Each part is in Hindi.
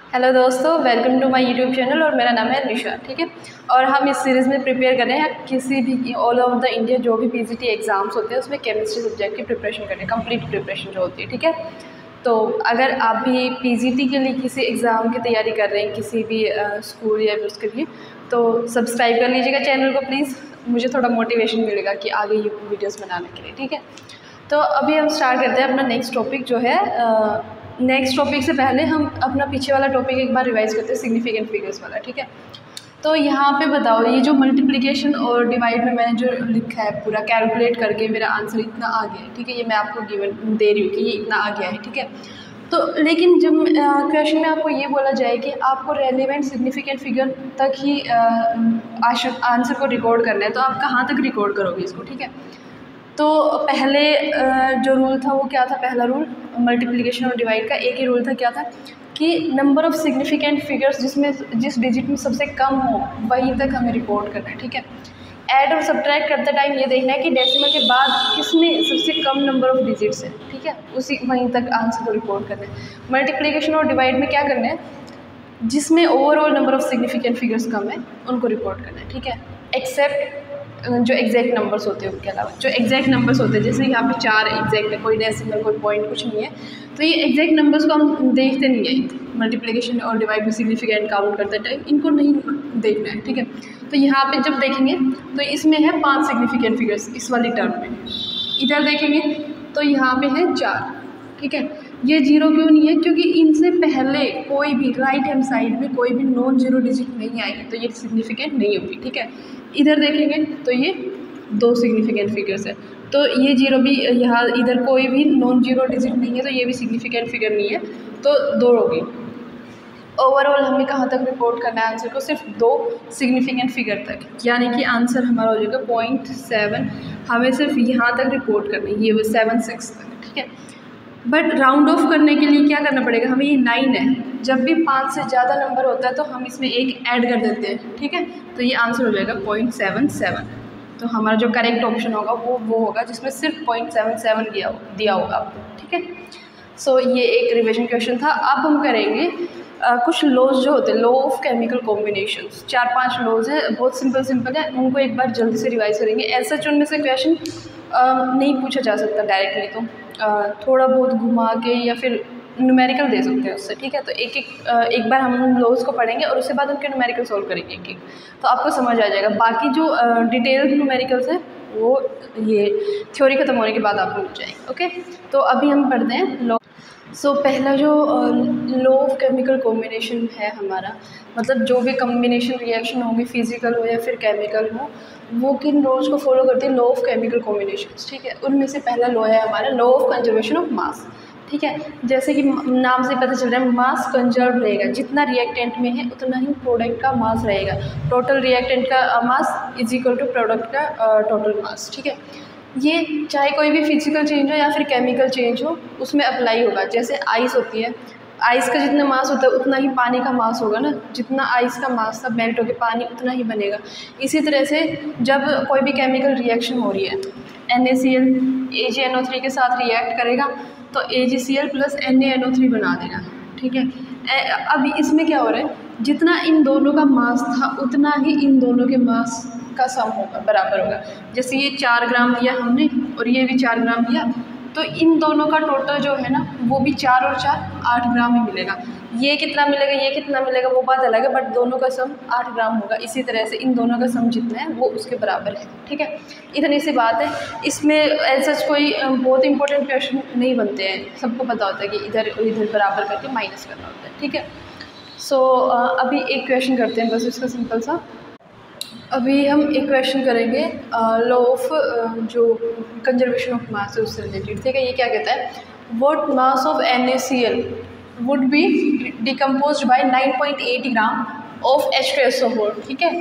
हेलो दोस्तों, welcome to my YouTube channel और मेरा नाम है निशा। ठीक है, और हम इस सीरीज़ में प्रिपेयर कर रहे हैं किसी भी ऑल ओवर द इंडिया जो भी पीजीटी एग्ज़ाम्स होते हैं उसमें केमिस्ट्री सब्जेक्ट की प्रिपरेशन कर रहे हैं, कंप्लीट प्रिपरेशन जो होती है। ठीक है, तो अगर आप भी पीजीटी के लिए किसी एग्ज़ाम की तैयारी कर रहे हैं किसी भी स्कूल या उसके लिए, तो सब्सक्राइब कर लीजिएगा चैनल को प्लीज़। मुझे थोड़ा मोटिवेशन मिलेगा कि आगे ये वीडियोज़ बनाने के लिए। ठीक है, तो अभी हम स्टार्ट करते हैं अपना नेक्स्ट टॉपिक जो है। नेक्स्ट टॉपिक से पहले हम अपना पीछे वाला टॉपिक एक बार रिवाइज करते हैं, सिग्निफिकेंट फिगर्स वाला। ठीक है, तो यहाँ पे बताओ, ये जो मल्टीप्लिकेशन और डिवाइड में मैंने जो लिखा है पूरा कैलकुलेट करके मेरा आंसर इतना आ गया है। ठीक है, ये मैं आपको गिवन दे रही हूँ कि ये इतना आ गया है। ठीक है, तो लेकिन जब क्वेश्चन में आपको ये बोला जाए कि आपको रेलिवेंट सिग्निफिकेंट फिगर तक ही आंसर को रिकॉर्ड करना है, तो आप कहाँ तक रिकॉर्ड करोगे इसको। ठीक है, तो पहले जो रूल था वो क्या था, पहला रूल मल्टीप्लिकेशन और डिवाइड का एक ही रूल था, क्या था कि नंबर ऑफ़ सिग्निफिकेंट फिगर्स जिस डिजिट में सबसे कम हो वहीं तक हमें रिकॉर्ड करना है। ठीक है, ऐड और सब्ट्रैक्ट करते टाइम ये देखना है कि डेसिमल के बाद किसमें सबसे कम नंबर ऑफ़ डिजिट्स है। ठीक है, उसी वहीं तक आंसर को रिकॉर्ड करना है। मल्टीप्लिकेशन और डिवाइड में क्या करना है, जिसमें overall number of significant figures कम है उनको रिकॉर्ड करना है। ठीक है, एक्सेप्ट जो एग्जैक्ट नंबर्स होते हैं उनके अलावा। जो एग्जैक्ट नंबर्स होते हैं, जैसे यहाँ पे 4 एग्जैक्ट है, कोई डेसिमल कोई पॉइंट कुछ नहीं है, तो ये एग्जैक्ट नंबर्स को हम देखते नहीं है मल्टीप्लिकेशन और डिवाइड में सिग्निफिकेंट काउंट करते टाइम, इनको नहीं देखना है। ठीक है, तो यहाँ पे जब देखेंगे तो इसमें है 5 सिग्निफिकेंट फिगर्स इस वाली टर्म में। इधर देखेंगे तो यहाँ पे है 4। ठीक है, ये 0 क्यों नहीं है, क्योंकि इनसे पहले कोई भी राइट हैंड साइड में कोई भी नॉन जीरो डिजिट नहीं आएगी, तो ये सिग्निफिकेंट नहीं होगी। ठीक है, इधर देखेंगे तो ये 2 सिग्निफिकेंट फिगर्स है, तो ये 0 भी यहाँ, इधर कोई भी नॉन जीरो डिजिट नहीं है, तो ये भी सिग्निफिकेंट फिगर नहीं है, तो 2 होगी। ओवरऑल हमें कहाँ तक रिपोर्ट करना है आंसर को, सिर्फ 2 सिग्निफिकेंट फिगर तक, यानी कि आंसर हमारा हो जाएगा 0.7। हमें सिर्फ यहाँ तक रिपोर्ट करनी है, ये 7/6 तक। ठीक है, बट राउंड ऑफ करने के लिए क्या करना पड़ेगा, हमें ये 9 है, जब भी 5 से ज़्यादा नंबर होता है तो हम इसमें एक ऐड कर देते हैं। ठीक है, तो ये आंसर हो जाएगा 0.77। तो हमारा जो करेक्ट ऑप्शन होगा वो होगा जिसमें सिर्फ 0.77 दिया होगा आपको। ठीक है, सो ये एक रिविजन क्वेश्चन था। अब हम करेंगे कुछ लॉज जो होते हैं, law of chemical combinations. 4-5 laws है, बहुत सिंपल है, उनको एक बार जल्दी से रिवाइज करेंगे। ऐसा उनमें से क्वेश्चन नहीं पूछा जा सकता डायरेक्टली, तो थोड़ा बहुत घुमा के या फिर न्यूमेरिकल दे सकते हैं उससे। ठीक है, तो एक बार हम उन लॉज को पढ़ेंगे और उसके बाद उनके न्यूमेरिकल सॉल्व करेंगे एक, तो आपको समझ आ जाएगा। बाकी जो डिटेल्ड न्यूमेरिकल्स है वो ये थ्योरी खत्म होने के बाद आपको मिल जाएंगे। ओके, तो अभी हम पढ़ते हैं लॉ। सो पहला जो लॉ ऑफ केमिकल कॉम्बिनेशन है हमारा, मतलब जो भी कॉम्बिनेशन रिएक्शन होगी, फिजिकल हो या फिर केमिकल हो, वो किन लॉज को फॉलो करते हैं, लॉ ऑफ केमिकल कॉम्बिनेशंस। ठीक है, उनमें से पहला लॉ है हमारा लॉ ऑफ कंजर्वेशन ऑफ मास। ठीक है, जैसे कि नाम से पता चल रहा है, मास कंजर्व रहेगा, जितना रिएक्टेंट में है उतना ही प्रोडक्ट का मास रहेगा। टोटल रिएक्टेंट का mass is equal to product का टोटल मास। ठीक है, ये चाहे कोई भी फिजिकल चेंज हो या फिर केमिकल चेंज हो उसमें अप्लाई होगा। जैसे आइस होती है, आइस का जितना मास होता है उतना ही पानी का मास होगा ना, जितना आइस का मास सब मेल्ट होकर पानी उतना ही बनेगा। इसी तरह से जब कोई भी केमिकल रिएक्शन हो रही है, NaCl AgNO3 के साथ रिएक्ट करेगा तो AgCl प्लस NaNO3 बना देगा। ठीक है, अब इसमें क्या हो रहा है, जितना इन दोनों का मास था उतना ही इन दोनों के मास का सम होगा, बराबर होगा। जैसे ये 4 ग्राम लिया हमने और ये भी 4 ग्राम लिया, तो इन दोनों का टोटल जो है ना वो भी 4 और 4 8 ग्राम ही मिलेगा। ये कितना मिलेगा, ये कितना मिलेगा वो बात अलग है, बट दोनों का सम 8 ग्राम होगा। इसी तरह से इन दोनों का सम जितना है वो उसके बराबर है। ठीक है, इतनी सी बात है, इसमें ऐसा कोई बहुत इंपॉर्टेंट क्वेश्चन नहीं बनते हैं, सबको पता होता है कि इधर इधर बराबर करके माइनस करना होता है। ठीक है, सो अभी एक क्वेश्चन करते हैं बस इसका सिंपल सा। अभी हम एक क्वेश्चन करेंगे लॉ ऑफ जो कंजर्वेशन ऑफ मास है उससे रिलेटेड। ठीक है, ये क्या कहता है, what mass of NaCl would be decomposed by 9.8 gram of H2SO4। ठीक है,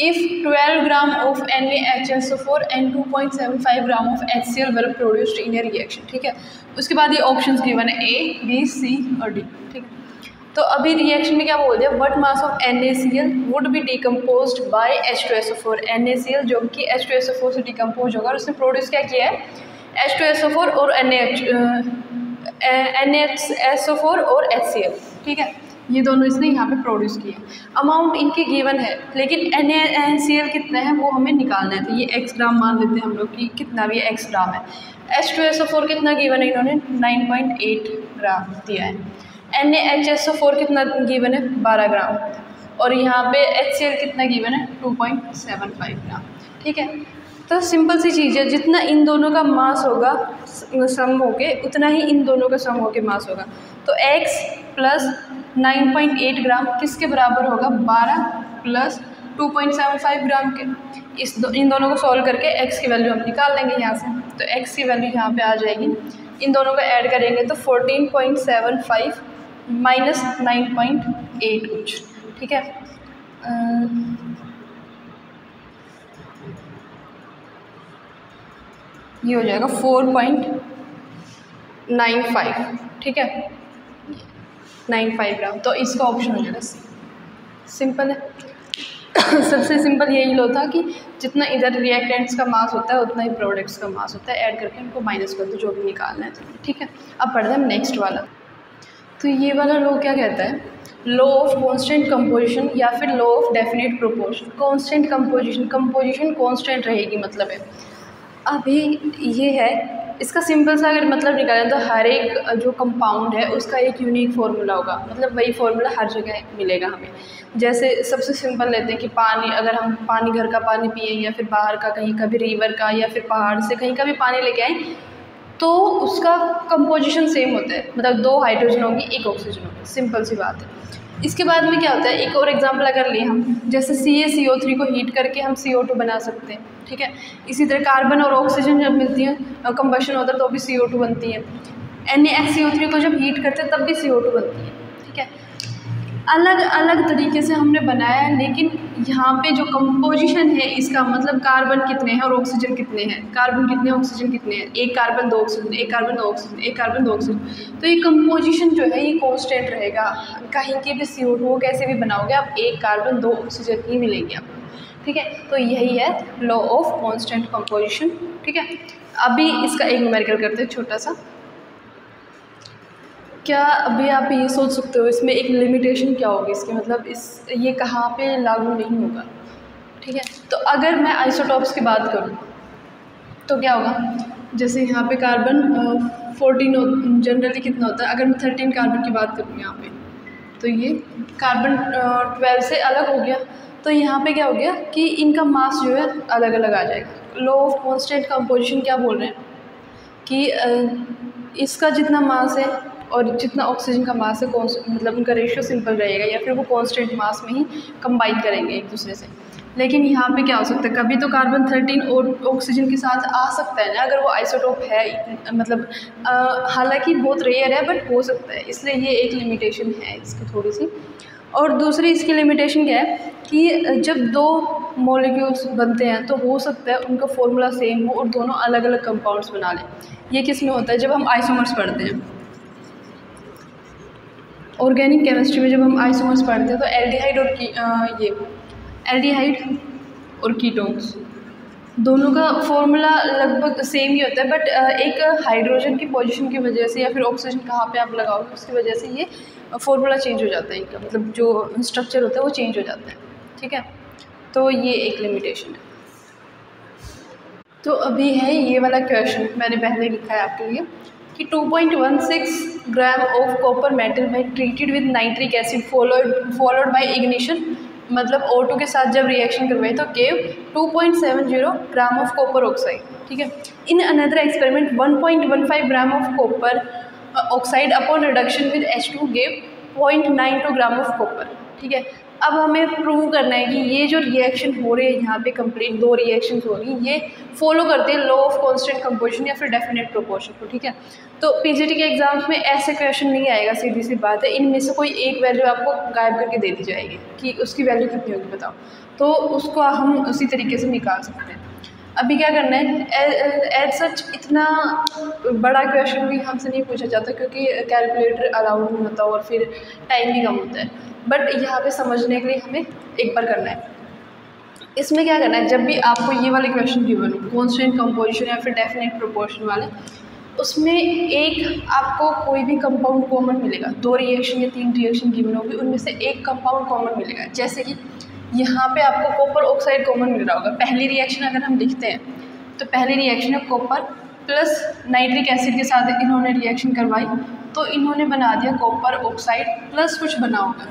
इफ़ 12 gram of NaHSO4 and 2.75 gram of HCl were produced in a reaction. ठीक है, उसके बाद ये ऑप्शंस गिवन है A, B, C और D। ठीक है, तो अभी रिएक्शन में क्या बोल दिया, what mass of NaCl would be decomposed by H2SO4। NaCl जो कि H2SO4 से डिकम्पोज होगा और उसने प्रोड्यूस क्या किया है, H2SO4 और NaHSO4 और HCl। ठीक है, ये दोनों इसने यहाँ पे प्रोड्यूस किए। अमाउंट इनकी गिवन है, लेकिन NaCl कितना है वो हमें निकालना है। तो ये x ग्राम मान लेते हैं हम लोग कि कितना भी x ग्राम है। H2SO4 कितना गिवन है, इन्होंने 9.8 ग्राम दिया है। NaHSO4 कितना गिवन है, 12 ग्राम। और यहाँ पे HCl कितना गिवन है, 2.75 ग्राम। ठीक है, तो सिंपल सी चीज़ है, जितना इन दोनों का मास होगा सम होके उतना ही इन दोनों का सम होके मास होगा। तो x प्लस 9.8 ग्राम किसके बराबर होगा, 12 प्लस 2.75 ग्राम के। इन दोनों को सॉल्व करके x की वैल्यू हम निकाल लेंगे यहाँ से। तो x की वैल्यू यहाँ पे आ जाएगी, इन दोनों का ऐड करेंगे तो 14.75 माइनस 9.8 कुछ। ठीक है, ये हो जाएगा 4.95। ठीक है, 95 ग्राम। तो इसका ऑप्शन हो जाएगा सी। सिंपल है। सबसे सिंपल यही लो था कि जितना इधर रिएक्टेंट्स का मास होता है उतना ही प्रोडक्ट्स का मास होता है, ऐड करके उनको माइनस कर दो जो भी निकालना है। ठीक है, अब पढ़ते हैं नेक्स्ट वाला। तो ये वाला लॉ क्या कहता है, लॉ ऑफ कांस्टेंट कंपोजिशन या फिर law of definite proportion. Constant composition, composition constant रहेगी मतलब है। अभी ये है, इसका सिंपल सा अगर मतलब निकालें तो हर एक जो कंपाउंड है उसका एक यूनिक फार्मूला होगा, मतलब वही फार्मूला हर जगह मिलेगा हमें। जैसे सबसे सिंपल लेते हैं कि पानी, अगर हम पानी घर का पानी पिए या फिर बाहर का कहीं का भी रिवर का या फिर पहाड़ से कहीं का भी पानी लेके आए तो उसका कंपोजिशन सेम होता है, मतलब 2 हाइड्रोजन होंगी 1 ऑक्सीजन होगी। सिंपल सी बात है। इसके बाद में क्या होता है, एक और एग्जांपल अगर लें हम, जैसे CaCO3 को हीट करके हम CO2 बना सकते हैं। ठीक है, इसी तरह कार्बन और ऑक्सीजन जब मिलती है कंबशन होता है तो भी CO2 बनती है। NaCO3 को जब हीट करते हैं तब भी CO2 बनती है। ठीक है, अलग अलग तरीके से हमने बनाया है, लेकिन यहाँ पे जो कंपोजिशन है इसका मतलब कार्बन कितने हैं और ऑक्सीजन कितने हैं, कार्बन कितने ऑक्सीजन कितने हैं, 1 carbon 2 oxygen, 1 carbon 2 oxygen, 1 carbon 2 oxygen. तो ये कंपोजिशन जो है ये कांस्टेंट रहेगा। कहीं के भी CO2 कैसे भी बनाओगे आप 1 कार्बन 2 ऑक्सीजन ही मिलेंगे आपको। ठीक है, तो यही है लॉ ऑफ कांस्टेंट कंपोजिशन। ठीक है, अभी इसका एक न्यूमेरिकल करते हैं छोटा सा। क्या अभी आप ये सोच सकते हो इसमें एक लिमिटेशन क्या होगी इसकी, मतलब ये कहाँ पे लागू नहीं होगा। ठीक है, तो अगर मैं आइसोटॉप्स की बात करूँ तो क्या होगा, जैसे यहाँ पे कार्बन 14 जनरली कितना होता है, अगर मैं 13 कार्बन की बात करूँ यहाँ पे तो ये कार्बन 12 से अलग हो गया। तो यहाँ पे क्या हो गया कि इनका मास जो है अलग अलग आ जाएगा। लॉ ऑफ कांस्टेंट कंपोजिशन क्या बोल रहे हैं कि इसका जितना मास है और जितना ऑक्सीजन का मास है मतलब उनका रेशियो सिंपल रहेगा, या फिर वो कांस्टेंट मास में ही कंबाइन करेंगे एक दूसरे से। लेकिन यहाँ पे क्या हो सकता है, कभी तो कार्बन 13 और ऑक्सीजन के साथ आ सकता है ना, अगर वो आइसोटोप है, मतलब हालांकि बहुत रेयर है बट हो सकता है, इसलिए ये एक लिमिटेशन है इसकी थोड़ी सी। और दूसरी इसकी लिमिटेशन क्या है कि जब 2 मॉलिक्यूल्स बनते हैं तो हो सकता है उनका फॉर्मूला सेम हो और दोनों अलग अलग कंपाउंड्स बना लें। ये किस में होता है, जब हम आइसोमर्स पढ़ते हैं, ऑर्गेनिक केमिस्ट्री में जब हम आइसोमर्स पढ़ते हैं तो एल्डिहाइड और कीटोन्स दोनों का फॉर्मूला लगभग सेम ही होता है, बट एक हाइड्रोजन की पोजीशन की वजह से या फिर ऑक्सीजन कहाँ पे आप लगाओगे उसकी वजह से ये फॉर्मूला चेंज हो जाता है इनका, मतलब जो स्ट्रक्चर होता है वो चेंज हो जाता है। ठीक है, तो ये एक लिमिटेशन है। तो अभी है ये वाला क्वेश्चन मैंने पहले लिखा है आपके लिए कि 2.16 ग्राम ऑफ कॉपर मेटल में treated with nitric acid followed by ignition, मतलब O2 के साथ जब रिएक्शन करवाए तो gave 2.70 gram of copper oxide. ठीक है, in another experiment 1.15 gram of copper oxide upon reduction with H2 gave 0.92 gram of copper. ठीक है, अब हमें प्रूव करना है कि ये जो रिएक्शन हो रही है यहाँ पे कंप्लीट 2 रिएक्शन हो रही हैं, ये फॉलो करते हैं लॉ ऑफ कांस्टेंट कंपोजिशन या फिर डेफिनेट प्रोपोर्शन को। ठीक है, तो पीजीटी के एग्जाम्स में ऐसे क्वेश्चन नहीं आएगा, सीधी सी बात है। इनमें से कोई एक वैल्यू आपको गायब करके दे दी जाएगी कि उसकी वैल्यू कितनी होगी बताओ, तो उसको हम उसी तरीके से निकाल सकते हैं। अभी क्या करना है, एज सच इतना बड़ा क्वेश्चन भी हमसे नहीं पूछा जाता क्योंकि कैलकुलेटर अलाउड नहीं होता और फिर टाइम भी कम होता है, बट यहाँ पे समझने के लिए हमें एक बार करना है। इसमें क्या करना है, जब भी आपको ये वाले क्वेश्चन गिवन हो कांस्टेंट कंपोजिशन या फिर डेफिनेट प्रोपोर्शन वाले, उसमें एक आपको कोई भी कंपाउंड कॉमन मिलेगा, 2 रिएक्शन या 3 रिएक्शन गिवन होगी, उनमें से एक कंपाउंड कॉमन मिलेगा। जैसे कि यहाँ पे आपको कॉपर ऑक्साइड कॉमन मिल रहा होगा। पहली रिएक्शन अगर हम लिखते हैं तो पहली रिएक्शन है कॉपर प्लस नाइट्रिक एसिड के साथ इन्होंने रिएक्शन करवाई, तो इन्होंने बना दिया कॉपर ऑक्साइड प्लस कुछ बना होगा,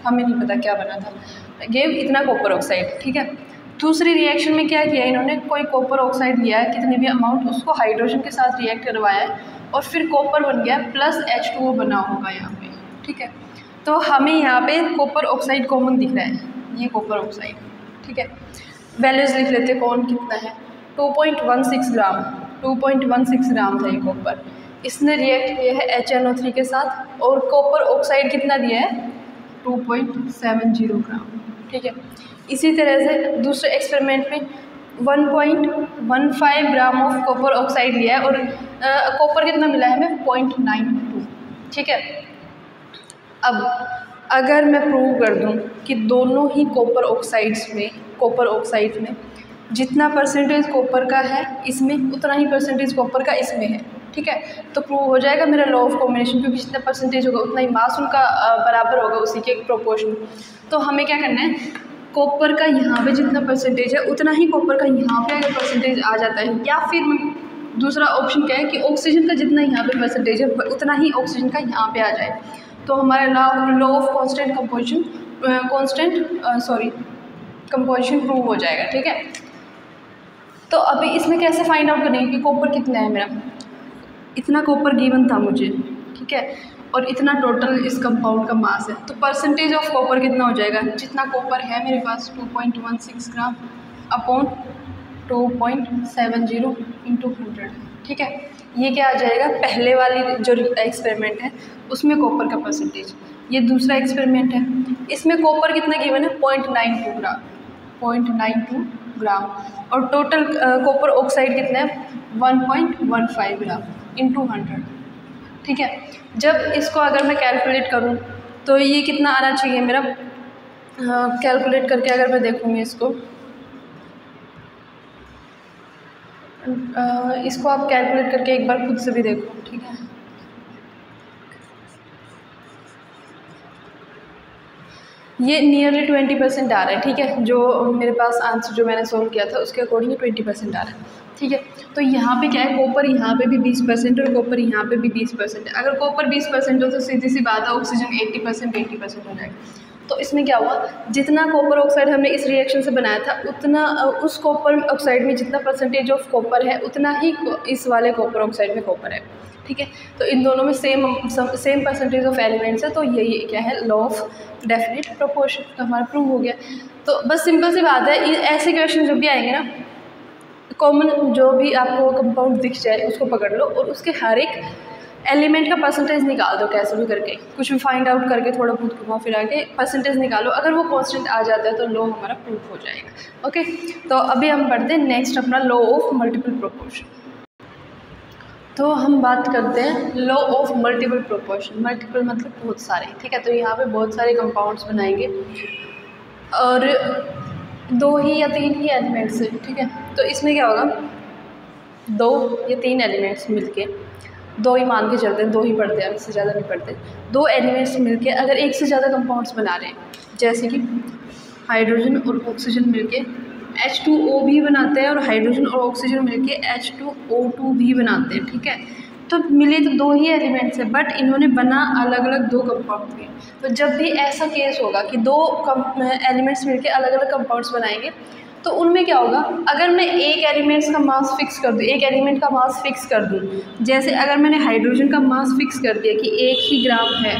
हमें नहीं पता क्या बना था, गेव इतना कॉपर ऑक्साइड, ठीक है। दूसरी रिएक्शन में क्या किया इन्होंने, कोई कॉपर ऑक्साइड लिया है कितने भी अमाउंट, उसको हाइड्रोजन के साथ रिएक्ट करवाया है और फिर कॉपर बन गया प्लस H2O बना होगा यहाँ पे, ठीक है। तो हमें यहाँ पे कॉपर ऑक्साइड कॉमन दिख रहा है, ये कॉपर ऑक्साइड, ठीक है। वैल्यूज लिख लेते हैं कौन कितना है, 2.16 ग्राम, 2.16 ग्राम था ये कॉपर। इसने रिएक्ट किया है HNO3 के साथ और कॉपर ऑक्साइड कितना दिया है 2.70 ग्राम, ठीक है। इसी तरह से दूसरे एक्सपेरिमेंट में 1.15 ग्राम ऑफ कॉपर ऑक्साइड लिया है और कॉपर कितना मिला है हमें 0.92, ठीक है। अब अगर मैं प्रूव कर दूं कि दोनों ही कॉपर ऑक्साइड्स में जितना परसेंटेज कॉपर का है इसमें उतना ही परसेंटेज कॉपर का इसमें है, ठीक है, तो प्रूव हो जाएगा मेरा लॉ ऑफ कॉम्बिनेशन, क्योंकि जितना परसेंटेज होगा उतना ही मास उनका बराबर होगा, उसी के प्रोपोर्शन। तो हमें क्या करना है, कॉपर का यहाँ पे जितना परसेंटेज है उतना ही कॉपर का यहाँ पे अगर परसेंटेज आ जाता है, या फिर दूसरा ऑप्शन क्या है कि ऑक्सीजन का जितना यहाँ पे परसेंटेज है उतना ही ऑक्सीजन का यहाँ पे आ जाए, तो हमारा लॉ ऑफ कंपोजिशन प्रूव हो जाएगा, ठीक है। तो अभी इसमें कैसे फाइंड आउट करेंगे कि कॉपर कितना है मेरा, इतना कॉपर गिवन था मुझे, ठीक है, और इतना टोटल इस कंपाउंड का मास है, तो परसेंटेज ऑफ कॉपर कितना हो जाएगा, जितना कॉपर है मेरे पास 2.16 ग्राम अपॉन 2.70 इंटू 100, ठीक है। ये क्या आ जाएगा, पहले वाली जो एक्सपेरिमेंट है उसमें कॉपर का परसेंटेज, ये दूसरा एक्सपेरिमेंट है, इसमें कॉपर कितना गिवन है 0.92 ग्राम और टोटल कॉपर ऑक्साइड कितना है 1.15 ग्राम इंटू 100, ठीक है। जब इसको अगर मैं कैलकुलेट करूं तो ये कितना आना चाहिए मेरा, कैलकुलेट करके अगर मैं देखूँगी इसको आप कैलकुलेट करके एक बार खुद से भी देखो, ठीक है। ये नियरली 20% आ रहा है, ठीक है, जो मेरे पास आंसर जो मैंने सोल्व किया था उसके अकॉर्डिंग 20% आ रहा है, ठीक है। तो यहाँ पे क्या है, कॉपर यहाँ पे भी 20% और कॉपर यहाँ पे भी 20% है। अगर कॉपर 20% हो तो सीधी सी बात है ऑक्सीजन 80% हो जाएगा। तो इसमें क्या हुआ, जितना कॉपर ऑक्साइड हमने इस रिएक्शन से बनाया था उतना उस कॉपर ऑक्साइड में जितना परसेंटेज ऑफ कॉपर है उतना ही इस वाले कॉपर ऑक्साइड में कॉपर है, ठीक है। तो इन दोनों में सेम परसेंटेज ऑफ एलिमेंट्स है, तो यही क्या है लॉ ऑफ डेफिनेट प्रोपोर्शन, तो हमारा प्रूव हो गया। तो बस सिंपल सी बात है, ऐसे क्वेश्चन जब भी आएंगे ना, कॉमन जो भी आपको कंपाउंड दिख जाए उसको पकड़ लो और उसके हर एक एलिमेंट का परसेंटेज निकाल दो, कैसे भी करके कुछ भी फाइंड आउट करके थोड़ा बहुत घुमा फिरा के परसेंटेज निकालो, अगर वो कांस्टेंट आ जाता है तो लॉ हमारा प्रूफ हो जाएगा। ओके, तो अभी हम पढ़ते हैं नेक्स्ट अपना लॉ ऑफ मल्टीपल प्रोपोर्शन। तो हम बात करते हैं law of multiple proportion. Multiple मतलब बहुत सारे, ठीक है। तो यहाँ पे बहुत सारे कंपाउंड्स बनाएंगे और 2 ही या 3 ही एलिमेंट्स है, ठीक है। तो इसमें क्या होगा, 2 या 3 एलिमेंट्स मिलके, 2 ही मान के चलते हैं, 2 ही पढ़ते हैं, इससे ज़्यादा नहीं पढ़ते। 2 एलिमेंट्स मिलके अगर एक से ज़्यादा कंपाउंड्स बना रहे हैं, जैसे कि हाइड्रोजन और ऑक्सीजन मिलके H2O भी बनाते हैं और हाइड्रोजन और ऑक्सीजन मिलके H2O2 भी बनाते हैं, ठीक है। तो मिले तो 2 ही एलिमेंट्स है, बट इन्होंने बना अलग अलग 2 कंपाउंड के। तो जब भी ऐसा केस होगा कि 2 एलिमेंट्स मिलके अलग अलग कंपाउंड्स बनाएंगे, तो उनमें क्या होगा, अगर मैं एक एलिमेंट्स का मास फिक्स कर दूँ, एक एलिमेंट का मास फिक्स कर दूँ, जैसे अगर मैंने हाइड्रोजन का मास फिक्स कर दिया कि 1 ही ग्राम है,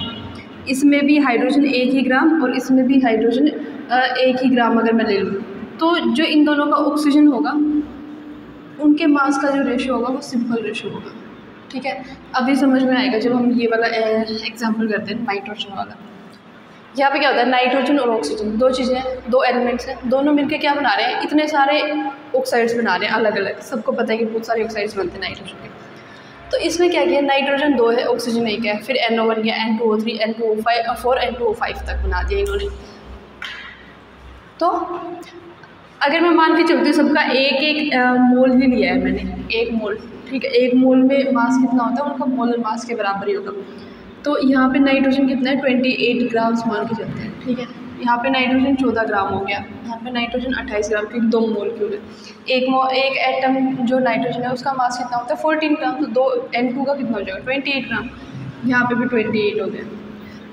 इसमें भी हाइड्रोजन 1 ही ग्राम और इसमें भी हाइड्रोजन 1 ही ग्राम अगर मैं ले लूँ, तो जो इन दोनों का ऑक्सीजन होगा उनके मास का जो रेशियो होगा वो सिंपल रेशियो होगा, ठीक है। अभी समझ में आएगा जब हम ये वाला एग्जाम्पल करते हैं नाइट्रोजन वाला। यहाँ पे क्या होता है, नाइट्रोजन और ऑक्सीजन 2 चीज़ें हैं, 2 एलिमेंट्स हैं, दोनों मिलके क्या बना रहे हैं, इतने सारे ऑक्साइड्स बना रहे हैं अलग अलग। सबको पता है कि बहुत सारे ऑक्साइड्स बनते हैं नाइट्रोजन के। तो इसमें क्या किया, नाइट्रोजन 2 है, ऑक्सीजन 1 है, फिर NO1 गया, N2O3, N2O5 और 4 N2O5 तक बना दिया इन्होंने। तो अगर मैं मान के चलती हूँ सबका एक एक मोल ही लिया है मैंने, 1 मोल, ठीक है। 1 मोल में मास कितना होता है, उनका मोलर मास के बराबर ही होगा। तो यहाँ पे नाइट्रोजन कितना है, 28 ग्राम्स मान के चलते हैं, ठीक है। यहाँ पे नाइट्रोजन 14 ग्राम हो गया, यहाँ पे नाइट्रोजन 28 ग्राम, क्योंकि 2 मोलक्यूल है। एक एटम जो नाइट्रोजन है उसका मास कितना होता है, 14 ग्राम। तो 2 N2 का कितना हो जाएगा, 28 ग्राम। यहाँ पे भी 28 हो गया,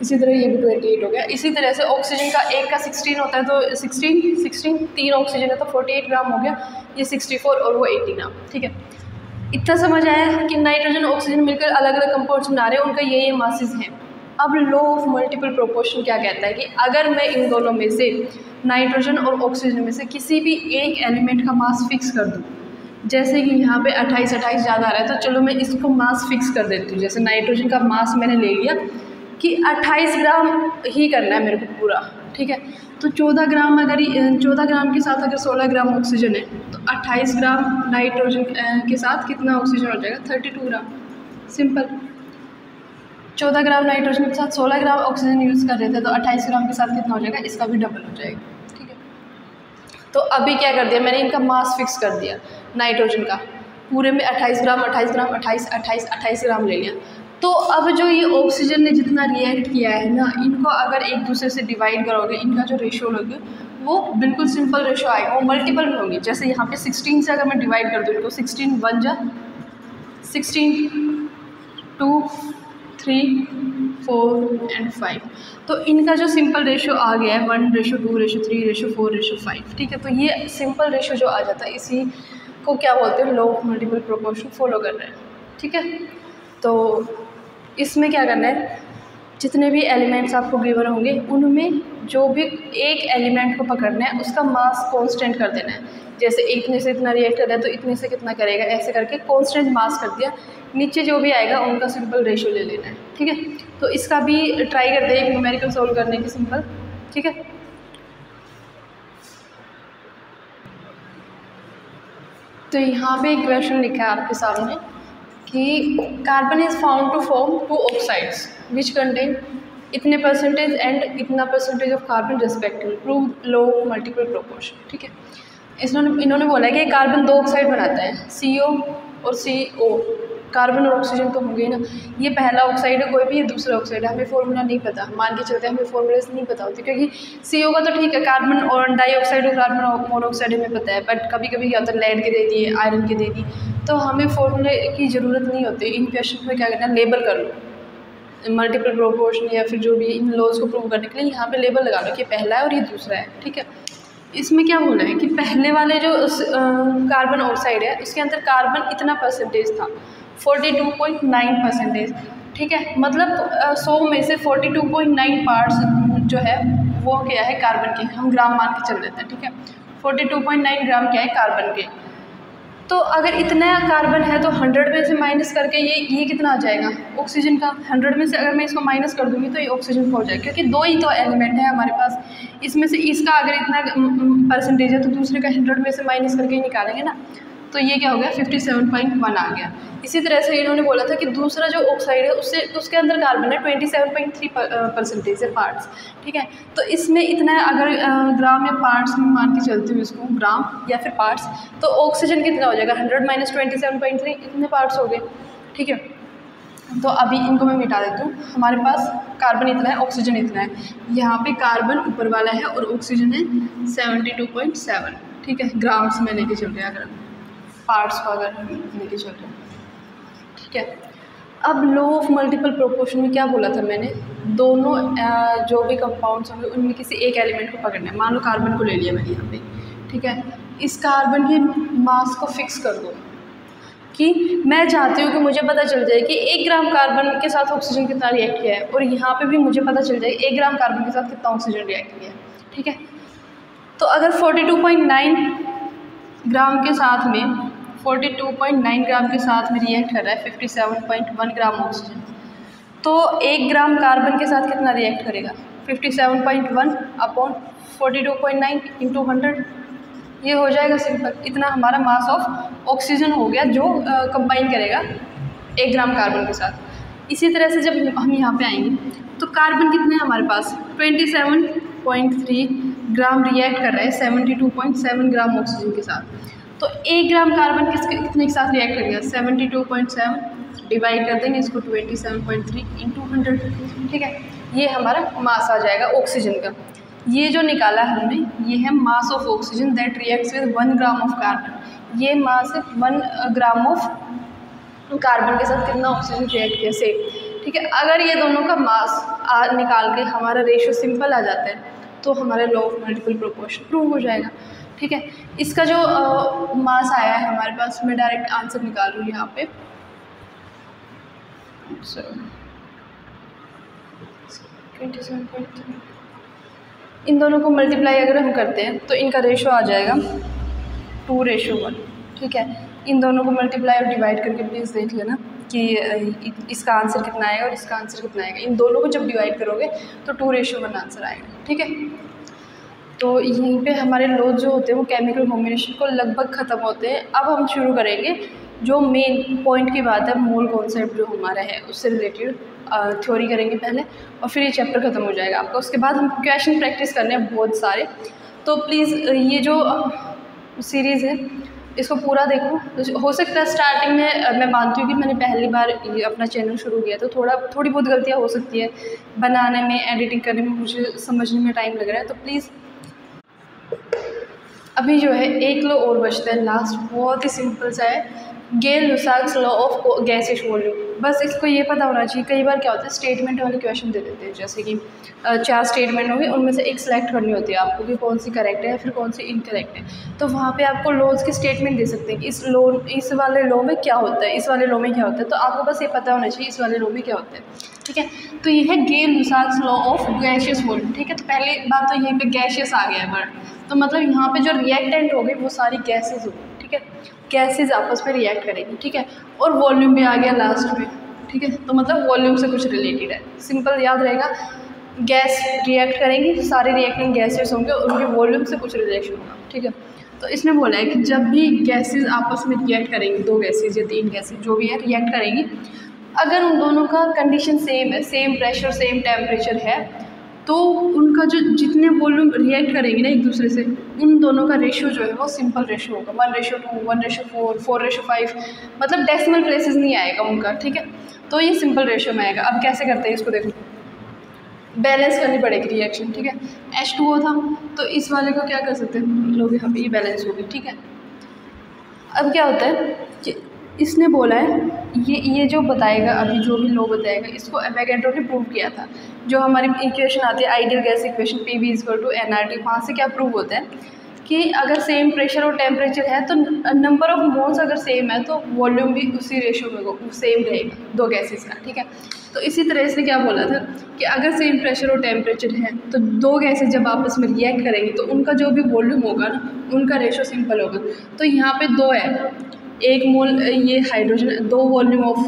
इसी तरह ये भी 28 हो गया। इसी तरह से ऑक्सीजन का एक का 16 होता है, तो 16 3 ऑक्सीजन है तो 48 ग्राम हो गया, ये 64 और वो 80 ग्राम, ठीक है। इतना समझ आया कि नाइट्रोजन ऑक्सीजन मिलकर अलग अलग कंपाउंड्स बना रहे हैं, उनका ये मासेस हैं। अब लॉ ऑफ मल्टीपल प्रोपोर्शन क्या कहता है कि अगर मैं इन दोनों में से नाइट्रोजन और ऑक्सीजन में से किसी भी एक एलिमेंट का मास फिक्स कर दूँ, जैसे कि यहाँ पे 28 ज़्यादा आ रहा है, तो चलो मैं इसको मास फिक्स कर देती हूँ। जैसे नाइट्रोजन का मास मैंने ले लिया कि 28 ग्राम ही करना है मेरे को पूरा, ठीक है। तो 14 ग्राम अगर 14 ग्राम के साथ अगर 16 ग्राम ऑक्सीजन है, तो 28 ग्राम नाइट्रोजन के साथ कितना ऑक्सीजन हो जाएगा, 32 ग्राम। सिंपल। 14 ग्राम नाइट्रोजन के साथ 16 ग्राम ऑक्सीजन यूज़ कर रहे थे, तो 28 ग्राम के साथ कितना हो जाएगा, इसका भी डबल हो जाएगा, ठीक है। तो अभी क्या कर दिया मैंने, इनका मास फिक्स कर दिया। नाइट्रोजन का पूरे में 28 ग्राम ले लिया। तो अब जो ये ऑक्सीजन ने जितना रिएक्ट किया है ना, इनको अगर एक दूसरे से डिवाइड करोगे, इनका जो रेशो होगा वो बिल्कुल सिंपल रेशो आएगा, वो मल्टीपल में होंगे। जैसे यहाँ पे 16 से अगर मैं डिवाइड कर दूँ इनको, 16 1 जा 16, 2 3 4 एंड 5, तो इनका जो सिंपल रेशो आ गया है 1:2:3:4:5, ठीक है। तो ये सिंपल रेशो जो आ जाता है, इसी को क्या बोलते हैं, law of multiple proportion follow कर रहे हैं, ठीक है। तो इसमें क्या करना है, जितने भी एलिमेंट्स आपको गिवन होंगे उनमें जो भी एक एलिमेंट को पकड़ना है उसका मास कांस्टेंट कर देना है। जैसे इतने से इतना रिएक्ट कर रहा है तो इतने से कितना करेगा, ऐसे करके कांस्टेंट मास कर दिया। नीचे जो भी आएगा उनका सिंपल रेशो ले लेना है, ठीक है। तो इसका भी ट्राई करते हैं एक न्यूमेरिकल सोल्व करने की, सिंपल, ठीक है। तो यहाँ पे एक क्वेश्चन लिखा है आपके सामने कि carbon is found to form 2 oxides which contain इतने परसेंटेज एंड इतना percentage of carbon respectively, prove law of multiple proportion, ठीक है। इन्होंने बोला है कि कार्बन 2 ऑक्साइड बनाता है, CO और CO, कार्बन और ऑक्सीजन तो होंगे ना। ये पहला ऑक्साइड है कोई भी, ये दूसरा ऑक्साइड है, हमें फॉर्मूला नहीं पता, मान के चलते हैं हमें फॉर्मूलाज नहीं पता होती, क्योंकि CO का तो ठीक है, कार्बन और डाइऑक्साइड और कार्बन मोनोऑक्साइड हमें पता है, बट कभी कभी क्या होता है लेड के दे दिए, आयरन के दे दी, तो हमें फॉर्मूले की ज़रूरत नहीं होती। इन क्वेश्चन में क्या करना है, लेबल कर लो मल्टीपल प्रोपोर्शन या फिर जो भी इन लॉज को प्रूव करने के लिए यहाँ पे लेबल लगा लो कि पहला है और ये दूसरा है, ठीक है। इसमें क्या बोला है कि पहले वाले जो कार्बन ऑक्साइड है उसके अंदर कार्बन इतना परसेंटेज था, 42.9%, ठीक है। मतलब 100 में से 42.9 पार्ट्स जो है वो क्या है, कार्बन के, हम ग्राम मान के चल देते हैं, ठीक है। 42.9 ग्राम क्या है, कार्बन के। तो अगर इतना कार्बन है तो 100 में से माइनस करके ये कितना आ जाएगा, ऑक्सीजन का। 100 में से अगर मैं इसको माइनस कर दूँगी तो ये ऑक्सीजन हो जाएगा, क्योंकि 2 ही तो एलिमेंट है हमारे पास। इसमें से इसका अगर इतना परसेंटेज है तो दूसरे का 100 में से माइनस करके ही निकालेंगे ना, तो ये क्या हो गया, 57.1 आ गया। इसी तरह से इन्होंने बोला था कि दूसरा जो ऑक्साइड है उसके अंदर कार्बन है 27.3% है पार्ट्स, ठीक है। तो इसमें इतना अगर ग्राम या पार्ट्स में मान के चलती हूँ इसको, ग्राम या फिर पार्ट्स, तो ऑक्सीजन कितना हो जाएगा, 100 - 27.3, इतने पार्ट्स हो गए, ठीक है। तो अभी इनको मैं मिटा देती हूँ। हमारे पास कार्बन इतना है, ऑक्सीजन इतना है, यहाँ पे कार्बन ऊपर वाला है और ऑक्सीजन है 72.7, ठीक है। ग्राम्स में लेके चल रहे हैं, अगर पार्ट्स को अगर लेके चल रहे हैं, ठीक है। अब लॉ ऑफ मल्टीपल प्रोपोर्शन में क्या बोला था मैंने, दोनों जो भी कंपाउंड्स होंगे उनमें किसी एक एलिमेंट को पकड़ना है। मान लो कार्बन को ले लिया मैंने यहाँ पे, ठीक है। इस कार्बन के मास को फिक्स कर दो कि मैं चाहती हूँ कि मुझे पता चल जाए कि 1 ग्राम कार्बन के साथ ऑक्सीजन कितना रिएक्ट किया है, और यहाँ पे भी मुझे पता चल जाए 1 ग्राम कार्बन के साथ कितना ऑक्सीजन रिएक्ट किया है, ठीक है। तो अगर 42.9 ग्राम के साथ में 42.9 ग्राम के साथ में रिएक्ट कर रहा है 57.1 ग्राम ऑक्सीजन, तो 1 ग्राम कार्बन के साथ कितना रिएक्ट करेगा, 57.1 अपॉन 42.9 इंटू 100, ये हो जाएगा सिंपल। इतना हमारा मास ऑफ ऑक्सीजन हो गया जो कंबाइन करेगा 1 ग्राम कार्बन के साथ। इसी तरह से जब हम यहाँ पे आएंगे तो कार्बन कितने हैं हमारे पास, 27.3 ग्राम रिएक्ट कर रहा है 72.7 ग्राम ऑक्सीजन के साथ। तो 1 ग्राम कार्बन कितने के साथ रिएक्ट करेगा? 72.7 डिवाइड कर देंगे इसको 27.3 × 100, ठीक है। ये हमारा मास आ जाएगा ऑक्सीजन का। ये जो निकाला हमने ये है mass of oxygen that reacts with 1 gram of carbon. ये मास है 1 ग्राम ऑफ कार्बन के साथ कितना ऑक्सीजन रिएक्ट किया, सेम, ठीक है। अगर ये दोनों का मास निकाल के हमारा रेशियो सिंपल आ जाता है तो हमारा law of multiple proportion prove हो जाएगा, ठीक है। इसका जो मास आया है हमारे पास, मैं डायरेक्ट आंसर निकाल रही हूँ यहाँ पे। इन दोनों को मल्टीप्लाई अगर हम करते हैं तो इनका रेशो आ जाएगा 2:1, ठीक है। इन दोनों को मल्टीप्लाई और डिवाइड करके प्लीज़ देख लेना कि इसका आंसर कितना आएगा और इसका आंसर कितना आएगा। इन दोनों को जब डिवाइड करोगे तो 2:1 आंसर आएगा, ठीक है। तो यहीं पे हमारे लॉज जो होते हैं वो केमिकल कॉम्बिनेशन को लगभग ख़त्म होते हैं। अब हम शुरू करेंगे जो मेन पॉइंट की बात है, मोल कॉन्सेप्ट जो हमारा है उससे रिलेटेड थ्योरी करेंगे पहले, और फिर ये चैप्टर ख़त्म हो जाएगा आपका। उसके बाद हम क्वेश्चन प्रैक्टिस करने हैं बहुत सारे। तो प्लीज़ ये जो सीरीज़ है इसको पूरा देखो। हो सकता है स्टार्टिंग में मैं मानती हूँ कि मैंने पहली बार ये अपना चैनल शुरू किया तो थोड़ी बहुत गलतियाँ हो सकती है बनाने में, एडिटिंग करने में, मुझे समझने में टाइम लग रहा है। तो प्लीज़ अभी जो है एक लॉ और बचता है लास्ट, बहुत ही सिंपल सा है, गेल-लुसाक्स लॉ ऑफ गैसियस वॉल्यूम। बस इसको ये पता होना चाहिए। कई बार क्या होता है स्टेटमेंट वाले क्वेश्चन दे देते हैं, जैसे कि 4 स्टेटमेंट होंगे, उनमें से एक सेलेक्ट करनी होती है आपको कि कौन सी करेक्ट है या फिर कौन सी इनकरेक्ट है। तो वहाँ पे आपको लॉज की स्टेटमेंट दे सकते हैं कि इस वाले लॉ में क्या होता है, इस वाले लॉ में क्या होता है। तो आपको बस ये पता होना चाहिए इस वाले लॉ में क्या होता है, ठीक है। तो ये है गेल-लुसाक्स लॉ ऑफ गैसियस वॉल्यूम, ठीक है। तो पहली बात तो यहीं पे गैसियस आ गया है वर्ड, तो मतलब यहाँ पे जो रिएक्टेंट हो गए वो सारी गैसेज हो गई, ठीक है। गैसेज आपस में रिएक्ट करेंगी, ठीक है। और वॉल्यूम भी आ गया लास्ट में, ठीक है। तो मतलब वॉल्यूम से कुछ रिलेटेड है, सिंपल याद रहेगा। गैस रिएक्ट करेंगी, सारे रिएक्टेंट गैसेज होंगे और उनके वॉल्यूम से कुछ रिलेशन होगा, ठीक है। तो इसने बोला है कि जब भी गैसेज आपस में रिएक्ट करेंगी, 2 गैसेज या 3 गैसेज जो भी है रिएक्ट करेंगी, अगर उन दोनों का कंडीशन सेम है, सेम प्रेशर सेम टेम्परेचर है, तो उनका जो जितने वॉल्यूम रिएक्ट करेंगे ना एक दूसरे से, उन दोनों का रेशियो जो है वो सिंपल रेशियो होगा, 1:2, 1:4, 4:5, मतलब डेसिमल प्लेसेस नहीं आएगा उनका, ठीक है। तो ये सिंपल रेशियो में आएगा। अब कैसे करते हैं इसको देखो, बैलेंस करनी पड़ेगी रिएक्शन, ठीक है। H2O था तो इस वाले को क्या कर सकते हैं लोग, यहाँ पे ये बैलेंस होगी, ठीक है। अब क्या होता है कि इसने बोला है ये जो बताएगा, अभी जो भी लॉ बताएगा इसको एवोगैड्रो ने प्रूव किया था। जो हमारी इक्वेशन आती है ideal gas equation PV = nRT, वहाँ से क्या प्रूव होता है कि अगर सेम प्रेशर और टेम्परेचर है तो नंबर ऑफ मोल्स अगर सेम है तो वॉल्यूम भी उसी रेशियो में सेम रहेगा 2 गैसेस का, ठीक है। तो इसी तरह इसने क्या बोला था कि अगर सेम प्रेशर और टेम्परेचर है तो 2 गैसेस जब आपस में रिएक्ट करेंगे तो उनका जो भी वॉल्यूम होगा ना उनका रेशियो सिंपल होगा। तो यहाँ पे 2 है, 1 मोल ये hydrogen, 2 volume of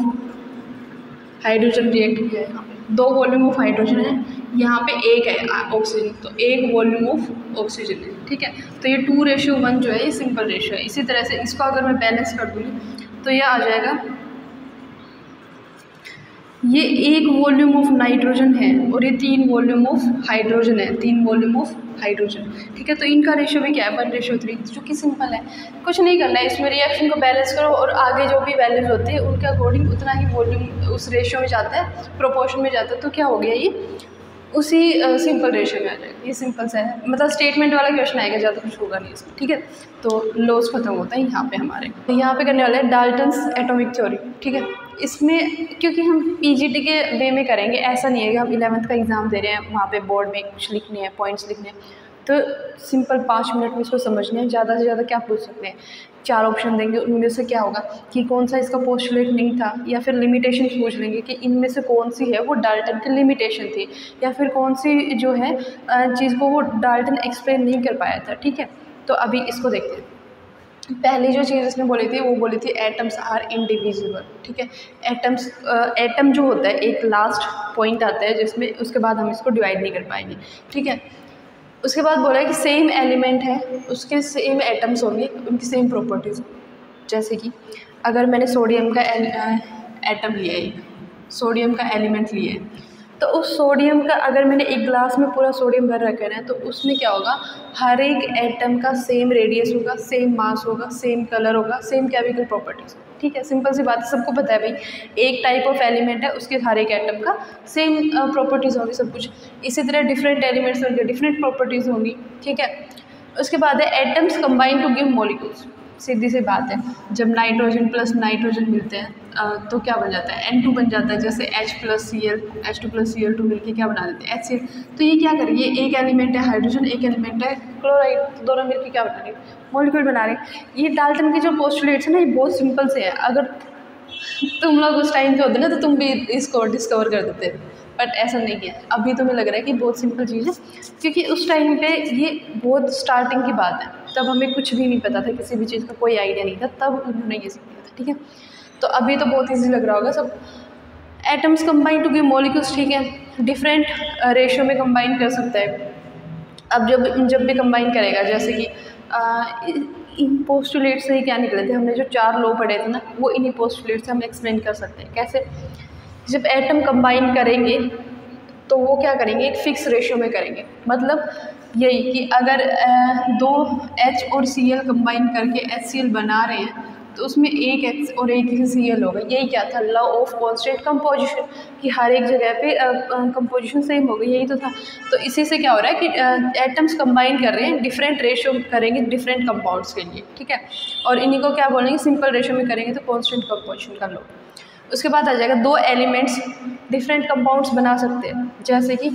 hydrogen react किया है, यहाँ पे 2 वॉल्यूम ऑफ हाइड्रोजन है, यहाँ पे 1 है ऑक्सीजन, तो 1 वॉल्यूम ऑफ ऑक्सीजन है, ठीक है। तो ये 2:1 जो है ये सिंपल रेशियो है। इसी तरह से इसको अगर मैं बैलेंस कर दूँगी तो ये आ जाएगा, ये 1 वॉल्यूम ऑफ नाइट्रोजन है और ये 3 वॉल्यूम ऑफ हाइड्रोजन है, 3 वॉल्यूम ऑफ हाइड्रोजन, ठीक है। तो इनका रेशियो भी क्या है 1:3, जो कि सिंपल है, कुछ नहीं करना है इसमें। रिएक्शन को बैलेंस करो और आगे जो भी वैल्यूज होती है उनके अकॉर्डिंग उतना ही वॉल्यूम उस रेशियो में जाता है, प्रोपोर्शन में जाता है। तो क्या हो गया ये उसी सिंपल रेशियो में आ जाएगा। ये सिंपल सा है, मतलब स्टेटमेंट वाला क्वेश्चन आएगा, ज़्यादा कुछ होगा नहीं इसमें, ठीक है। तो लॉज खत्म होता है यहाँ पे हमारे। यहाँ पे करने वाले हैं डाल्टन्स एटॉमिक थ्योरी, ठीक है। इसमें क्योंकि हम PGT के वे में करेंगे, ऐसा नहीं है कि हम 11th का एग्ज़ाम दे रहे हैं वहाँ पे बोर्ड में कुछ लिखने हैं, पॉइंट्स लिखने हैं, तो सिंपल 5 मिनट में इसको समझना है। ज़्यादा से ज़्यादा क्या पूछ सकते हैं, 4 ऑप्शन देंगे, उनमें से क्या होगा कि कौन सा इसका पोस्टुलेट नहीं था, या फिर लिमिटेशन पूछ लेंगे कि इनमें से कौन सी है वो डाल्टन की लिमिटेशन थी, या फिर कौन सी जो है चीज़ को वो डाल्टन एक्सप्लेन नहीं कर पाया था, ठीक है। तो अभी इसको देखते हैं। पहली जो चीज़ इसने बोली थी वो बोली थी एटम्स आर इनडिविजिबल, ठीक है। एटम जो होता है एक लास्ट पॉइंट आता है जिसमें उसके बाद हम इसको डिवाइड नहीं कर पाएंगे, ठीक है। उसके बाद बोला है कि सेम एलिमेंट है उसके सेम एटम्स होंगे, उनकी सेम प्रॉपर्टीज़। जैसे कि अगर मैंने सोडियम का एटम लिया है, सोडियम का एलिमेंट लिया है, तो उस सोडियम का अगर मैंने एक ग्लास में पूरा सोडियम भर रखा है ना, तो उसमें क्या होगा, हर एक एटम का सेम रेडियस होगा, सेम मास होगा, सेम कलर होगा, सेम केमिकल प्रॉपर्टीज। ठीक है, सिंपल सी बात है, सबको पता है भाई एक टाइप ऑफ एलिमेंट है, उसके हर एक एटम का सेम प्रॉपर्टीज़ होंगी सब कुछ। इसी तरह डिफरेंट एलिमेंट्स होंगे, डिफरेंट प्रॉपर्टीज़ होंगी। ठीक है, उसके बाद है atoms combine to give molecules. सीधी सी बात है, जब नाइट्रोजन प्लस नाइट्रोजन मिलते हैं तो क्या बन जाता है, N2 बन जाता है। जैसे H2 + Cl मिलके क्या बना देते हैं, HCl। तो ये क्या करेंगे, एक एलिमेंट है हाइड्रोजन, एक एलिमेंट है क्लोराइड, तो दोनों मिलके क्या बना रहे हैं, मॉलिक्यूल बना रहे हैं। ये डाल्टन के जो पोस्टुलेट्स है ना, ये बहुत सिंपल से है। अगर तुम लोग उस टाइम पे होते ना, तो तुम भी इसको डिस्कवर कर देते, बट ऐसा नहीं है। अभी तुम्हें लग रहा है कि बहुत सिंपल चीज़ है, क्योंकि उस टाइम पे ये बहुत स्टार्टिंग की बात है, तब हमें कुछ भी नहीं पता था, किसी भी चीज़ का कोई आइडिया नहीं था, तब उन्होंने ये सीखा था। ठीक है, तो अभी तो बहुत ईजी लग रहा होगा सब। Atoms combine to give molecules. ठीक है, डिफरेंट रेशियो में कंबाइन कर सकता है। अब जब भी कंबाइन करेगा, जैसे कि इन पोस्टुलेट से ही क्या निकले थे, हमने जो 4 लॉ पढ़े थे ना, वो इन्हीं पोस्टुलेट से हम एक्सप्लेन कर सकते हैं। कैसे, जब एटम कंबाइन करेंगे तो वो क्या करेंगे, एक फिक्स रेशियो में करेंगे। मतलब यही कि अगर 2 H और Cl कंबाइन करके HCl बना रहे हैं, तो उसमें एक H और एक ही Cl होगा। यही क्या था, लॉ ऑफ कांस्टेंट कंपोजिशन, कि हर एक जगह पे कंपोजिशन सेम होगा, यही तो था। तो इसी से क्या हो रहा है कि एटम्स कंबाइन कर रहे हैं, डिफरेंट रेशियो करेंगे डिफरेंट कंपाउंड्स के लिए। ठीक है, और इन्हीं को क्या बोलेंगे, सिंपल रेशियो में करेंगे तो कांस्टेंट कंपोजिशन का लॉ। उसके बाद आ जाएगा 2 एलिमेंट्स डिफरेंट कंपाउंड्स बना सकते हैं, जैसे कि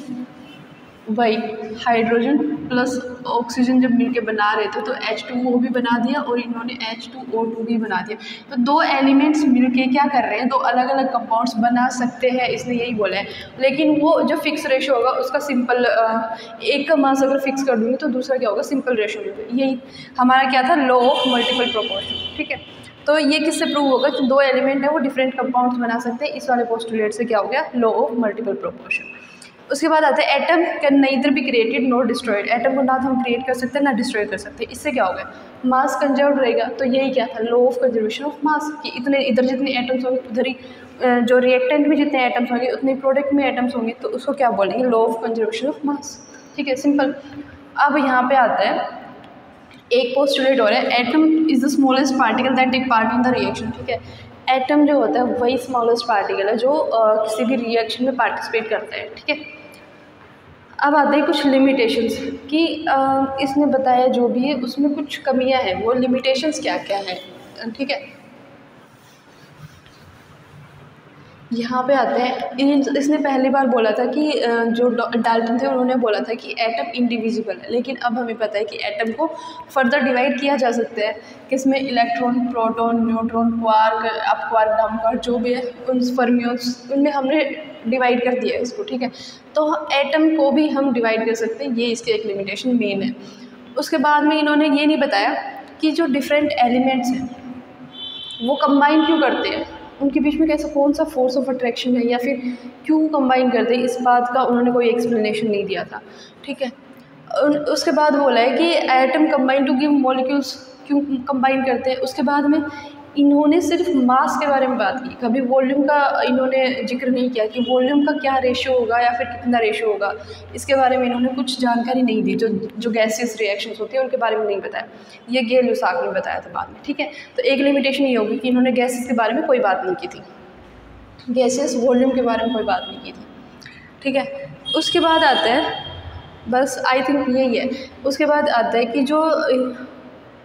वही हाइड्रोजन प्लस ऑक्सीजन जब मिलके बना रहे थे, तो H2O भी बना दिया और इन्होंने H2O2 भी बना दिया। तो 2 एलिमेंट्स मिलके क्या कर रहे हैं, 2 अलग अलग कंपाउंड्स बना सकते हैं, इसलिए यही बोला है। लेकिन वो जो फिक्स रेशियो होगा उसका सिंपल, एक का मास अगर फिक्स कर दूँगी तो दूसरा क्या होगा, सिंपल रेशियो में। यही हमारा क्या था, लॉ ऑफ मल्टीपल प्रोपोर्शन। ठीक है, तो ये किससे प्रूव होगा कि 2 एलिमेंट है वो डिफरेंट कंपाउंड्स बना सकते हैं। इस वाले पोस्टुलेट से क्या हो गया, लॉ ऑफ मल्टीपल प्रोपोर्शन। उसके बाद आता है atom can neither be created not destroyed. Atom को ना तो हम क्रिएट कर सकते हैं ना डिस्ट्रॉय कर सकते हैं। इससे क्या होगा, मास कंजर्व रहेगा। तो यही क्या था, लॉ ऑफ कंजर्वेशन ऑफ मास, कि इतने इधर जितने एटम्स होंगे उधर ही जो रिएक्टेंट में जितने एटम्स होंगे उतने प्रोडक्ट में एटम्स होंगे, तो उसको क्या बोलेंगे, लॉ ऑफ कंजर्वेशन ऑफ मास। ठीक है, सिंपल। अब यहाँ पे आता है एक पोस्टुलेट हो रहा है, atom is the smallest particle that take part in the reaction. ठीक है, एटम जो होता है वही स्मॉलेस्ट पार्टिकल है जो किसी भी रिएक्शन में पार्टिसिपेट करता है। ठीक है, अब आते हैं कुछ लिमिटेशंस कि इसने बताया जो भी है उसमें कुछ कमियां हैं, वो लिमिटेशंस क्या क्या है। ठीक है, यहाँ पे आते हैं, इसने पहली बार बोला था कि जो डाल्टन थे उन्होंने बोला था कि एटम इंडिविजिबल है, लेकिन अब हमें पता है कि एटम को फर्दर डिवाइड किया जा सकता है। किसमें, electron, proton, neutron, quark, up quark, down quark, जो भी है उन फर्मियंस, उनमें हमने डिवाइड कर दिया है इसको। ठीक है, तो एटम को भी हम डिवाइड कर सकते हैं, ये इसकी एक लिमिटेशन मेन है। उसके बाद में इन्होंने ये नहीं बताया कि जो डिफरेंट एलिमेंट्स हैं वो कंबाइन क्यों करते हैं, उनके बीच में कैसा कौन सा फोर्स ऑफ अट्रैक्शन है, या फिर क्यों कंबाइन करते हैं, इस बात का उन्होंने कोई एक्सप्लेनेशन नहीं दिया था। ठीक है, उसके बाद बोला है कि atom combine to give molecules, क्यों कंबाइन करते हैं। उसके बाद में इन्होंने सिर्फ मास के बारे में बात की, कभी वॉल्यूम का इन्होंने जिक्र नहीं किया कि वॉल्यूम का क्या रेशियो होगा या फिर कितना रेशियो होगा। इसके बारे में इन्होंने कुछ जानकारी नहीं दी। जो गैसियस रिएक्शंस होती हैं उनके बारे में नहीं बताया, ये गेल-लुसाक ने बताया था बाद में। ठीक है, तो एक लिमिटेशन ये होगी कि इन्होंने गैसेस के बारे में कोई बात नहीं की थी, गैसेस वॉल्यूम के बारे में कोई बात नहीं की थी। ठीक है, उसके बाद आता है, बस आई थिंक यही है। उसके बाद आता है कि जो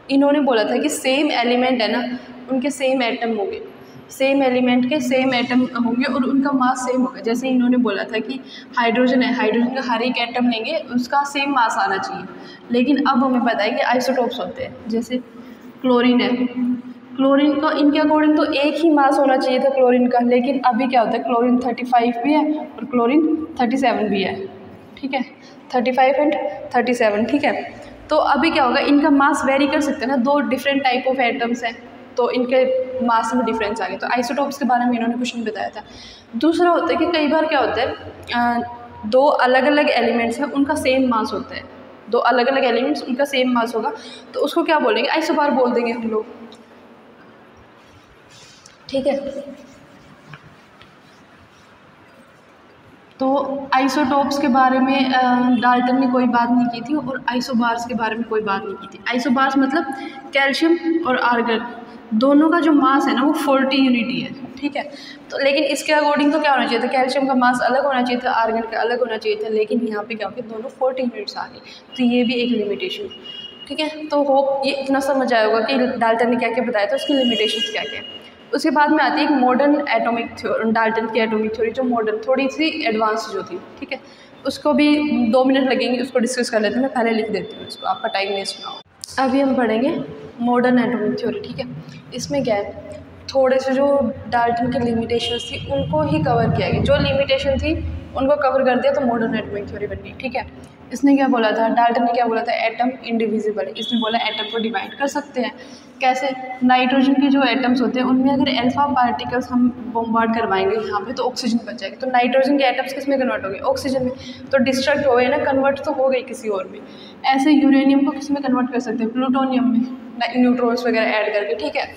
इन्होंने बोला था कि सेम एलिमेंट है ना, उनके सेम एटम होंगे, सेम एलिमेंट के सेम एटम होंगे और उनका मास सेम होगा। जैसे इन्होंने बोला था कि हाइड्रोजन है, हाइड्रोजन का हर एक एटम लेंगे उसका सेम मास आना चाहिए, लेकिन अब हमें पता है कि आइसोटोप्स होते हैं। जैसे क्लोरीन है, क्लोरीन का इनके अकॉर्डिंग तो एक ही मास होना चाहिए था क्लोरीन का, लेकिन अभी क्या होता है, क्लोरीन 35 भी है और क्लोरीन 37 भी है। ठीक है, 35 एंड 37। ठीक है, तो अभी क्या होगा, इनका मास वेरी कर सकते हैं ना, 2 डिफरेंट टाइप ऑफ एटम्स हैं तो इनके मास में डिफरेंस आ गया। तो आइसोटोप्स के बारे में इन्होंने कुछ नहीं बताया था। दूसरा होता है कि कई बार क्या होता है, 2 अलग अलग एलिमेंट्स हैं उनका सेम मास होता है, 2 अलग अलग एलिमेंट्स उनका सेम मास होगा, तो उसको क्या बोलेंगे, आइसोबार बोल देंगे हम लोग। ठीक है, तो आइसोटोप्स के बारे में डाल्टन ने कोई बात नहीं की थी, और आइसोबार्स के बारे में कोई बात नहीं की थी। आइसोबार्स मतलब कैल्शियम और आर्गन दोनों का जो मास है ना वो 40 यूनिटी है, ठीक है। तो लेकिन इसके अकॉर्डिंग तो क्या होना चाहिए था, कैल्शियम का मास अलग होना चाहिए था, आर्गन का अलग होना चाहिए था, लेकिन यहाँ पे क्या हो गया, दोनों 40 यूनिट्स आ गए। तो ये भी एक लिमिटेशन, ठीक है। तो होप ये इतना समझ आया होगा कि डाल्टन ने क्या क्या बताया था, उसकी लिमिटेशंस क्या क्या है। उसके बाद में आती है एक मॉडर्न एटॉमिक थ्योरी, डाल्टन की एटॉमिक थ्योरी जो मॉडर्न थोड़ी सी एडवांस जो थी, ठीक है। उसको भी 2 मिनट लगेंगे, उसको डिस्कस कर लेते हैं। मैं पहले लिख देती हूँ इसको, आपका टाइम वेस्ट ना हो। अभी हम पढ़ेंगे मॉडर्न एटॉमिक थ्योरी, ठीक है। इसमें क्या है, थोड़े से जो डाल्टन की लिमिटेशंस थी उनको ही कवर किया गया, जो लिमिटेशन थी उनको कवर कर दिया, तो मॉडर्न एटॉमिक थ्योरी बन गई, ठीक है। इसने क्या बोला था, डाल्टन ने क्या बोला था, एटम इंडिविजिबल है। इसने बोला एटम को डिवाइड कर सकते हैं। कैसे, नाइट्रोजन के जो एटम्स होते हैं उनमें अगर अल्फा पार्टिकल्स हम बॉम्बार्ड करवाएंगे यहाँ पे, तो ऑक्सीजन बच जाएगी। तो नाइट्रोजन के एटम्स किस में कन्वर्ट हो गए, ऑक्सीजन में। तो डिस्ट्रक्ट हो गए ना, कन्वर्ट तो हो गई किसी और में। ऐसे यूरेनियम को किस में कन्वर्ट कर सकते हैं, प्लूटोनियम में, न्यूट्रॉन्स वगैरह ऐड करके, ठीक है।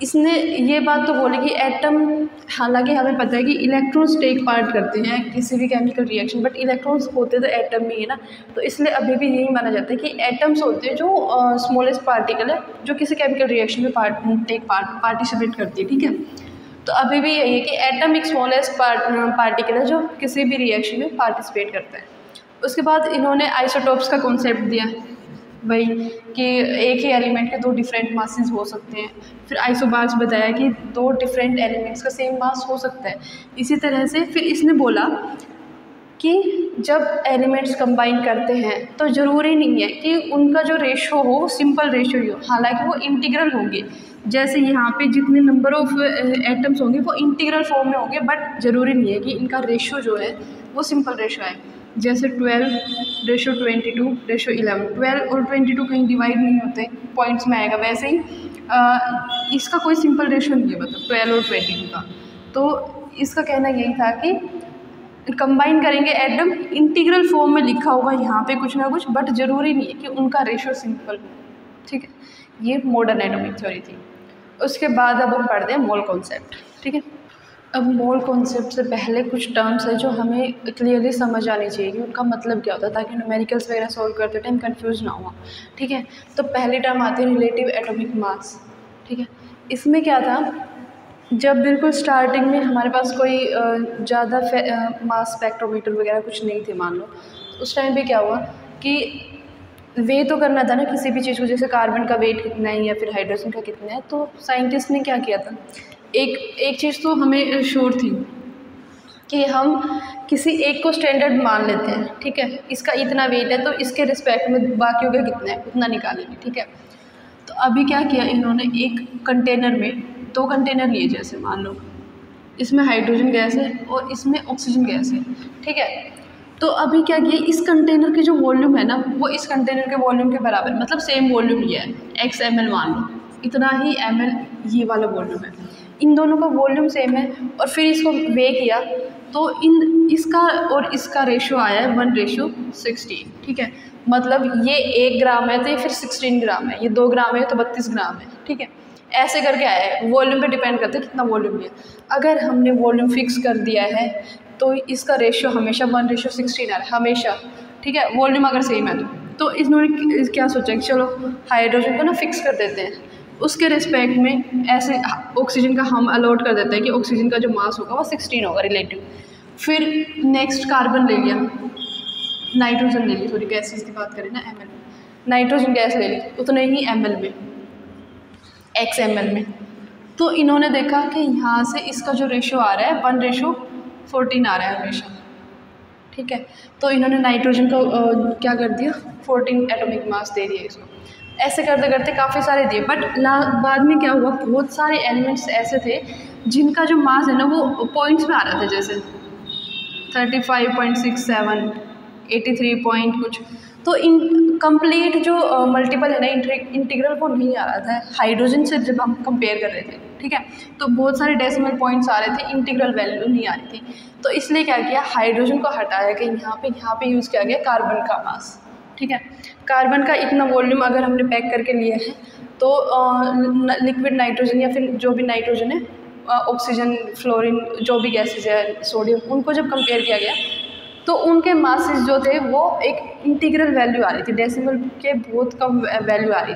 इसने ये बात तो बोली कि एटम, हालांकि हमें पता है कि इलेक्ट्रॉन्स टेक पार्ट करते हैं किसी भी केमिकल रिएक्शन, बट इलेक्ट्रॉन्स होते तो एटम में ही है ना। तो इसलिए अभी भी यही माना जाता है कि एटम्स होते हैं जो स्मॉलेस्ट पार्टिकल है, जो किसी केमिकल रिएक्शन में पार्टिसिपेट करती है, ठीक है। तो अभी भी यही है कि एटम एक स्मॉलेस्ट पार्टिकल है जो किसी भी रिएक्शन में पार्टिसिपेट करता है। उसके बाद इन्होंने आइसोटोप्स का कॉन्सेप्ट दिया, वही कि एक ही एलिमेंट के 2 डिफरेंट मासेस हो सकते हैं। फिर आइसोबार्स बताया कि 2 डिफरेंट एलिमेंट्स का सेम मास हो सकता है। इसी तरह से फिर इसने बोला कि जब एलिमेंट्स कंबाइन करते हैं तो ज़रूरी नहीं है कि उनका जो रेशो हो वो सिंपल रेशो ही हो, हालांकि वो इंटीग्रल होंगे। जैसे यहाँ पे जितने नंबर ऑफ एटम्स होंगे वो इंटीग्रल फॉर्म में होंगे, बट ज़रूरी नहीं है कि इनका रेशो जो है वो सिंपल रेशो है। जैसे 12:22:11, 12 और 22 कहीं डिवाइड नहीं होते, पॉइंट्स में आएगा। वैसे ही इसका कोई सिंपल रेशो नहीं है, मतलब 12 और 22 का। तो इसका कहना यही था कि कंबाइन करेंगे एटम, इंटीग्रल फॉर्म में लिखा होगा यहाँ पे कुछ ना कुछ, बट ज़रूरी नहीं है कि उनका रेशो सिंपल हो, ठीक है। ये मॉडर्न एटॉमिक थ्योरी थी। उसके बाद अब हम पढ़ते हैं मोल कॉन्सेप्ट, ठीक है। अब मोल कॉन्सेप्ट से पहले कुछ टर्म्स है जो हमें क्लियरली समझ आनी चाहिए कि उनका मतलब क्या होता है, ताकि न्यूमेरिकल्स वगैरह सॉल्व करते टाइम कंफ्यूज ना हो, ठीक है। तो पहली टर्म आती है रिलेटिव एटॉमिक मास, ठीक है। इसमें क्या था, जब बिल्कुल स्टार्टिंग में हमारे पास कोई ज़्यादा मास स्पेक्ट्रोमीटर वगैरह कुछ नहीं थे, मान लो, उस टाइम पे क्या हुआ कि वे तो करना था ना किसी भी चीज़ को, जैसे कार्बन का वेट कितना है या फिर हाइड्रोजन का कितना है। तो साइंटिस्ट ने क्या किया था, एक चीज़ तो हमें श्योर थी कि हम किसी एक को स्टैंडर्ड मान लेते हैं, ठीक है। इसका इतना वेट है तो इसके रिस्पेक्ट में बाकियों का कितना है उतना निकालेंगे, ठीक है। तो अभी क्या किया इन्होंने, एक कंटेनर में 2 कंटेनर लिए, जैसे मान लो इसमें हाइड्रोजन गैस है और इसमें ऑक्सीजन गैस है, ठीक है। तो अभी क्या किया, इस कंटेनर की जो वॉल्यूम है ना वो इस कंटेनर के वॉल्यूम के बराबर, मतलब सेम वॉल्यूम लिया है, x ml मान लो, इतना ही ml ये वाला वॉल्यूम है। इन दोनों का वॉल्यूम सेम है और फिर इसको वे किया तो इसका और इसका रेशो आया है 1:16, ठीक है। मतलब ये 1 ग्राम है तो ये फिर 16 ग्राम है, ये 2 ग्राम है तो 32 ग्राम है, ठीक है। ऐसे करके आया है, वॉल्यूम पे डिपेंड करता है कितना वॉल्यूम लिया। अगर हमने वॉल्यूम फिक्स कर दिया है तो इसका रेशो हमेशा 1:16 आ रहा है हमेशा, ठीक है। वॉल्यूम अगर सेम है तो इन्होंने क्या सोचा कि चलो हाइड्रोजन को ना फिक्स कर देते हैं, उसके रिस्पेक्ट में ऐसे ऑक्सीजन का हम अलॉट कर देते हैं कि ऑक्सीजन का जो मास होगा वो 16 होगा रिलेटिव। फिर नेक्स्ट कार्बन ले लिया, नाइट्रोजन ले ली, सॉरी गैसेस की बात करें ना, ml, नाइट्रोजन गैस ले ली उतने ही ml में, x ml में। तो इन्होंने देखा कि यहाँ से इसका जो रेशो आ रहा है 1:14 आ रहा है हमेशा, ठीक है। तो इन्होंने नाइट्रोजन को क्या कर दिया, 14 एटॉमिक मास दे दिया इसको। ऐसे करते करते काफ़ी सारे दिए, बट बाद में क्या हुआ, बहुत सारे एलिमेंट्स ऐसे थे जिनका जो मास है ना वो पॉइंट्स में आ रहा था, जैसे 35.67, 83 पॉइंट कुछ। तो इन कंप्लीट जो मल्टीपल है ना इंटीग्रल वो नहीं आ रहा था हाइड्रोजन से जब हम कंपेयर कर रहे थे, ठीक है। तो बहुत सारे डेसिमल पॉइंट्स आ रहे थे, इंटीग्रल वैल्यू नहीं आ रही थी। तो इसलिए क्या किया, हाइड्रोजन को हटाया कि यहाँ पे यूज़ किया गया कार्बन का मास, ठीक है। कार्बन का इतना वॉल्यूम अगर हमने पैक करके लिया है तो लिक्विड नाइट्रोजन या फिर जो भी नाइट्रोजन है ऑक्सीजन, फ्लोरीन, जो भी गैसेज है, सोडियम, उनको जब कंपेयर किया गया तो उनके मासेस जो थे वो एक इंटीग्रल वैल्यू आ रही थी, डेसिमल के बहुत कम वैल्यू आ रही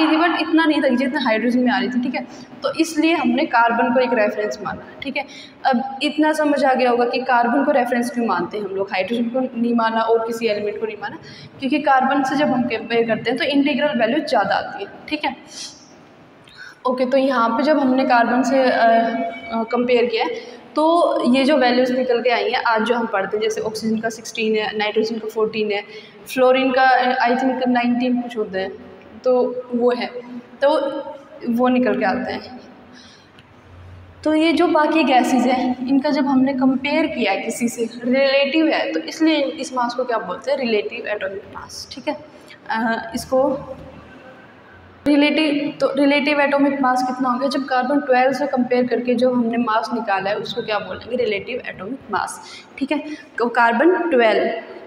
थी बट इतना नहीं था जितना हाइड्रोजन में आ रही थी, ठीक है। तो इसलिए हमने कार्बन को एक रेफरेंस माना, ठीक है। अब इतना समझ आ गया होगा कि कार्बन को रेफरेंस क्यों मानते हैं हम लोग, हाइड्रोजन को नहीं माना और किसी एलिमेंट को नहीं माना, क्योंकि कार्बन से जब हम कंपेयर करते हैं तो इंटीग्रल वैल्यू ज़्यादा आती है, ठीक है। ओके, तो यहाँ पे जब हमने कार्बन से कंपेयर किया है तो ये जो वैल्यूज़ निकल के आई हैं आज जो हम पढ़ते हैं, जैसे ऑक्सीजन का 16 है, नाइट्रोजन का 14 है, फ्लोरीन का आई थिंक 19 कुछ होता है, तो वो है, तो वो निकल के आते हैं। तो ये जो बाकी गैसेज हैं इनका जब हमने कंपेयर किया है किसी से, रिलेटिव है, तो इसलिए इस मास को क्या बोलते हैं, रिलेटिव एटॉमिक मास, ठीक है। इसको रिलेटिव एटॉमिक मास कितना हो गया, जब कार्बन 12 से कंपेयर करके जो हमने मास निकाला है उसको क्या बोलेंगे, रिलेटिव एटॉमिक मास, ठीक है। तो कार्बन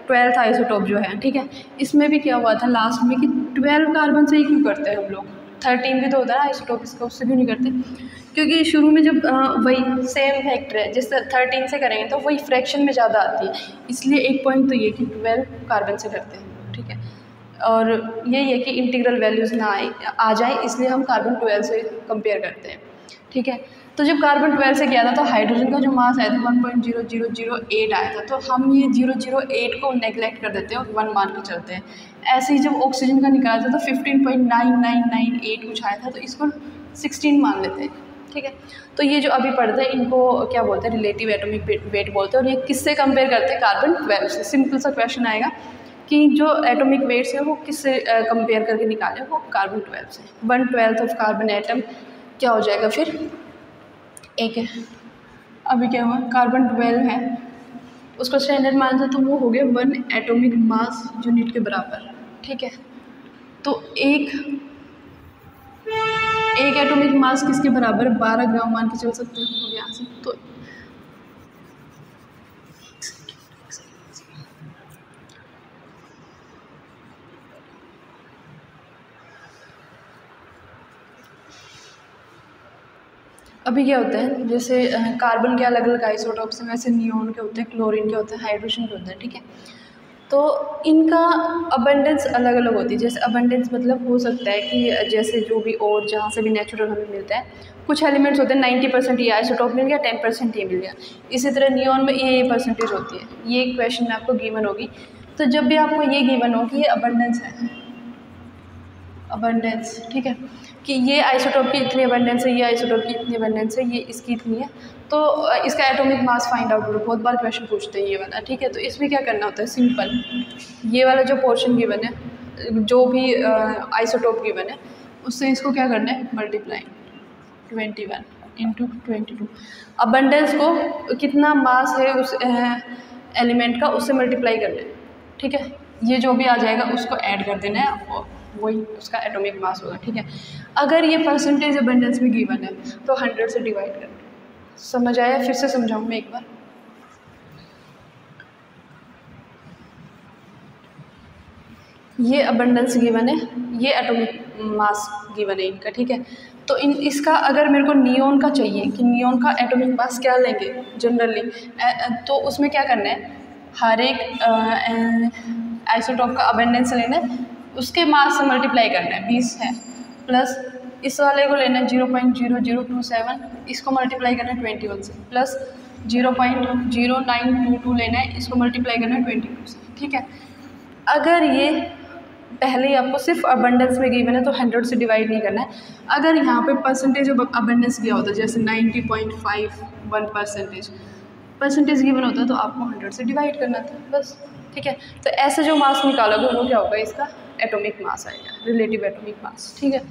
12 आइसोटोप जो है, ठीक है, इसमें भी क्या हुआ था लास्ट में कि 12 कार्बन से ही क्यों करते हैं हम लोग, 13 भी तो होता है ना आइसोटोप इसका, उससे क्यों नहीं करते, क्योंकि शुरू में जब वही सेम फैक्टर है, जिससे 13 से करेंगे तो वही फ्रैक्शन में ज़्यादा आती है, इसलिए एक पॉइंट तो ये कि 12 कार्बन से करते हैं, ठीक है। और यही है कि इंटीग्रल वैल्यूज़ ना आ जाए, इसलिए हम कार्बन 12 से कंपेयर करते हैं, ठीक है। तो जब कार्बन 12 से किया था तो हाइड्रोजन का जो मास आया था 1.0008 आया था, तो हम ये 008 को नेगलेक्ट कर देते हैं और 1 मान के चलते हैं। ऐसे ही जब ऑक्सीजन का निकाला था तो 15.9998 कुछ आया था, तो इसको 16 मान लेते हैं, ठीक है। तो ये जो अभी पढ़ते हैं इनको क्या बोलते हैं, रिलेटिव एटॉमिक वेट बोलते हैं, और ये किससे कंपेयर करते हैं, कार्बन 12 से। सिंपल सा क्वेश्चन आएगा कि जो एटॉमिक वेट्स है वो किससे कंपेयर करके निकाले, वो कार्बन 12 से। 1/12 ऑफ कार्बन एटम क्या हो जाएगा फिर, एक है, अभी क्या हुआ, कार्बन 12 है, उसको स्टैंडर्ड मान था तो वो हो गया 1 एटॉमिक मास यूनिट के बराबर, ठीक है। तो एक एटॉमिक मास किसके बराबर, 12 ग्राम मान के चल सकते हैं यहाँ से। तो अभी क्या होता है, जैसे कार्बन के अलग अलग आइसोटोप्स हैं, वैसे नियोन के होते हैं, क्लोरीन के होते हैं, हाइड्रोजन के होते हैं, ठीक है। तो इनका अबंडेंस अलग अलग होती है। जैसे अबंडेंस मतलब हो सकता है कि जैसे जो भी और जहाँ से भी नेचुरल हमें मिलता है, कुछ एलिमेंट्स होते हैं 90% ये आइसोटोप मिल गया, 10% ये मिल गया। इसी तरह नियोन में ये परसेंटेज होती है। ये क्वेश्चन में आपको गिवन होगी, तो जब भी आपको ये गिवन हो कि ये अबंडेंस है, अबंडेंस, ठीक है, कि ये आइसोटोप की इतनी अबंडेंस है, ये आइसोटोप की इतनी अबंडेंस है, ये इसकी इतनी है, तो इसका एटॉमिक मास फाइंड आउट करो। बहुत बार क्वेश्चन पूछते हैं ये वाला, ठीक है। तो इसमें क्या करना होता है, सिंपल, ये वाला जो पोर्शन गिवन है, जो भी आइसोटोप गिवन है, उससे इसको क्या करना है, मल्टीप्लाई 21 × 22। अबंडेंस को कितना मास है उस एलिमेंट का, उससे मल्टीप्लाई करना है, ठीक है। ये जो भी आ जाएगा उसको ऐड कर देना है आपको, वही उसका एटॉमिक मास होगा, ठीक है। अगर ये परसेंटेज अबंडेंस में गिवन है तो 100 से डिवाइड करना है। समझ आया, फिर से समझाऊँ मैं एक बार। ये अबंडेंस गिवन है, ये एटॉमिक मास गिवन है इनका, ठीक है। तो इसका अगर मेरे को नियोन का चाहिए कि नियोन का एटॉमिक मास क्या लेंगे जनरली, तो उसमें क्या करना है, हर एक आइसोटोप का अबंडेंस लेना है, उसके मास से मल्टीप्लाई करना है, 20 है, प्लस इस वाले को लेना है 0.0027, इसको मल्टीप्लाई करना है 21 से, प्लस 0.0922 लेना है, इसको मल्टीप्लाई करना है 22 से, ठीक है। अगर ये पहले ही आपको सिर्फ अबंडेंस में गिवन है तो 100 से डिवाइड नहीं करना है। अगर यहाँ पे परसेंटेज ऑफ अबंडेंस दिया होता है, जैसे 90.51% परसेंटेज गिवन होता है, तो आपको 100 से डिवाइड करना था, बस, ठीक है। तो ऐसे जो मास निकालोगे वो क्या होगा, इसका एटॉमिक मास आएगा, रिलेटिव एटॉमिक मास, ठीक है।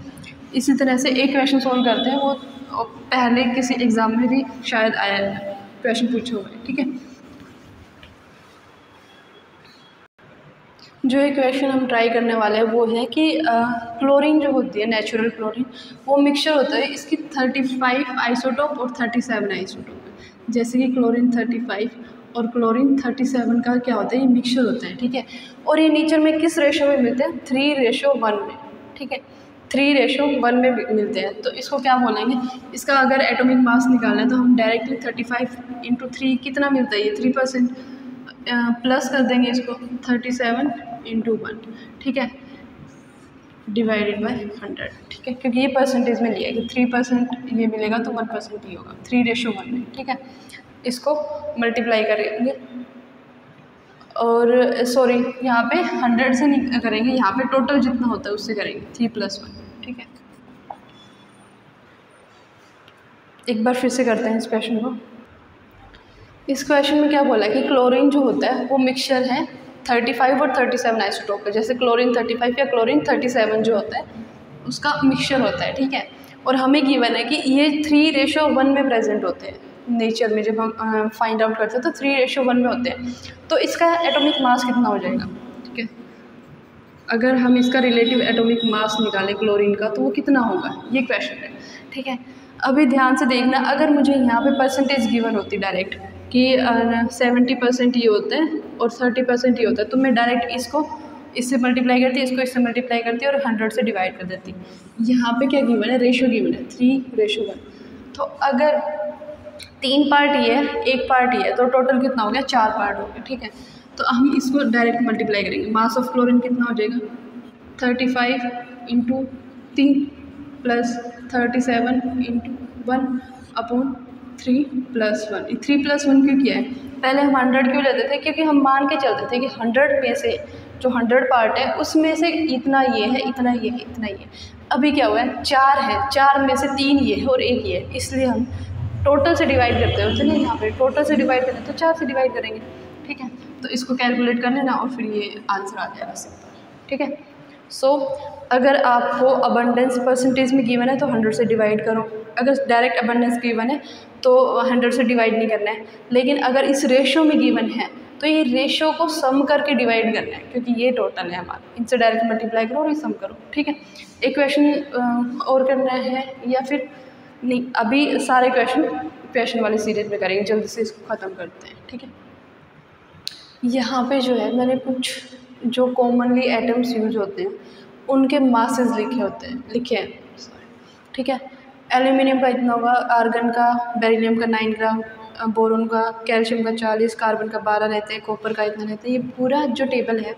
इसी तरह से एक क्वेश्चन सॉल्व करते हैं, वो पहले किसी एग्ज़ाम में भी शायद आया है, क्वेश्चन पूछे हुए, ठीक है। जो ये क्वेश्चन हम ट्राई करने वाले हैं वो है कि क्लोरीन जो होती है, नेचुरल क्लोरीन, वो मिक्सचर होता है, इसकी 35 आइसोटोप और 37 आइसोटोप है। जैसे कि क्लोरीन 35 और क्लोरीन 37 का क्या होता है, ये मिक्सचर होता है, ठीक है। और ये नेचर में किस रेशो में मिलते हैं, 3:1 में, ठीक है। 3:1 में मिलते हैं। तो इसको क्या बोलेंगे, इसका अगर एटॉमिक मास निकालना है तो हम डायरेक्टली 35 × 3 कितना मिलता है, ये 3%, प्लस कर देंगे इसको 37 × 1, ठीक है, डिवाइडेड बाय 100, ठीक है, क्योंकि ये परसेंटेज में लिया है कि 3% ये मिलेगा तो 1% ही होगा 3:1 में, ठीक है। इसको मल्टीप्लाई करेंगे और सॉरी यहाँ पे 100 से नहीं करेंगे, यहाँ पे टोटल जितना होता है उससे करेंगे 3+1, ठीक है। एक बार फिर से करते हैं इस क्वेश्चन को। इस क्वेश्चन में क्या बोला है कि क्लोरीन जो होता है वो मिक्सचर है 35 और 37 आइसोटोप का, जैसे क्लोरीन 35 या क्लोरीन 37 जो होता है उसका मिक्सचर होता है, ठीक है। और हमें गिवन है कि ये 3:1 में प्रेजेंट होते हैं नेचर में, जब हम फाइंड आउट करते हैं तो 3:1 में होते हैं। तो इसका एटॉमिक मास कितना हो जाएगा, ठीक है, अगर हम इसका रिलेटिव एटॉमिक मास निकालें क्लोरीन का तो वो कितना होगा, ये क्वेश्चन है, ठीक है। अभी ध्यान से देखना, अगर मुझे यहाँ पे परसेंटेज गिवन होती डायरेक्ट कि 70% ये होता है और 30% ये होता है, तो मैं डायरेक्ट इसको इससे मल्टीप्लाई करती, इसको इससे मल्टीप्लाई करती और 100 से डिवाइड कर देती। यहाँ पे क्या गिवन है, रेशो गिवन है 3:1। तो अगर 3 पार्ट ये है, 1 पार्ट ये है, तो टोटल कितना हो गया, 4 पार्ट हो गया, ठीक है। तो हम इसको डायरेक्ट मल्टीप्लाई करेंगे, मास ऑफ क्लोरीन कितना हो जाएगा 35 × 3 प्लस 37 × 1/3 + 1। 3+1 क्यों किया है, पहले हम 100 क्यों लेते थे, क्योंकि हम मान के चलते थे कि 100 में से जो 100 पार्ट है उसमें से इतना ये है, इतना ये है, इतना ये। अभी क्या हुआ है, 4 है, 4 में से 3 ये है और 1 ये है, इसलिए हम टोटल से डिवाइड करते हो, चलिए यहाँ पे टोटल से डिवाइड करें तो 4 से डिवाइड करेंगे, ठीक है। तो इसको कैलकुलेट कर लेना और फिर ये आंसर आ जाएगा सिंपल, ठीक है। सो अगर आपको अबंडेंस परसेंटेज में गिवन है तो 100 से डिवाइड करो, अगर डायरेक्ट अबंडेंस गिवन है तो 100 से डिवाइड नहीं करना है। लेकिन अगर इस रेशो में गिवन है तो ये रेशो को सम करके डिवाइड करना है, क्योंकि ये टोटल है हमारा, इनसे डायरेक्ट मल्टीप्लाई करो और ये सम करो, ठीक है। एक क्वेश्चन और करना है या फिर नहीं, अभी सारे क्वेश्चन वाले सीरीज में करेंगे, जल्दी से इसको ख़त्म करते हैं, ठीक है। यहाँ पे जो है मैंने कुछ जो कॉमनली एटम्स यूज होते हैं उनके मासेस लिखे हैं, ठीक है। एल्यूमिनियम का इतना होगा, आर्गन का, बेरिलियम का 9 ग्राम, बोरोन का, कैल्शियम का 40, कार्बन का 12 रहते हैं, कॉपर का इतना रहता है। ये पूरा जो टेबल है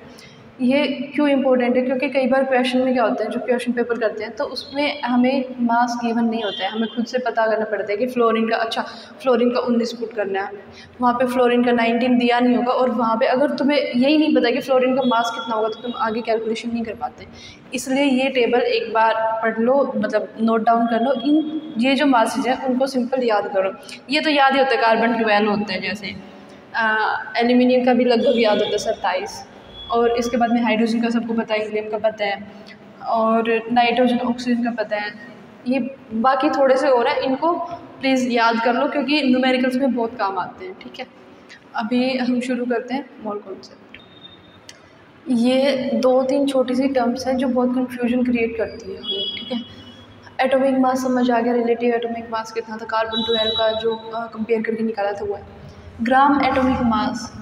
ये क्यों इम्पोर्टेंट है, क्योंकि कई बार क्वेश्चन में क्या होता है, जो क्वेश्चन पेपर करते हैं तो उसमें हमें मास गिवन नहीं होता है, हमें खुद से पता करना पड़ता है कि फ्लोरीन का, अच्छा फ्लोरीन का 19 पुट करना है, वहाँ पे फ्लोरीन का 19 दिया नहीं होगा, और वहाँ पे अगर तुम्हें यही नहीं पता कि फ्लोरीन का मास कितना होगा तो तुम आगे कैलकुलेशन नहीं कर पाते। इसलिए ये टेबल एक बार पढ़ लो, मतलब नोट डाउन कर लो, ये जो मासेज है उनको सिंपल याद करो। ये तो याद ही होता है, कार्बन 12 होता है, जैसे एल्यूमिनियम का भी लगभग याद होता है 27, और इसके बाद में हाइड्रोजन का सबको पता है, हीलियम का पता है, और नाइट्रोजन ऑक्सीजन का पता है। ये बाकी थोड़े से और हैं, इनको प्लीज़ याद कर लो क्योंकि न्यूमेरिकल्स में बहुत काम आते हैं, ठीक है। अभी हम शुरू करते हैं मोल कॉन्सेप्ट। ये 2-3 छोटी सी टर्म्स हैं जो बहुत कन्फ्यूजन क्रिएट करती है, ठीक है। एटॉमिक मास समझ आ गया, रिलेटिव एटॉमिक मास कितना था, कार्बन 12 का जो कंपेयर करके निकाला था वो है। ग्राम एटॉमिक मास,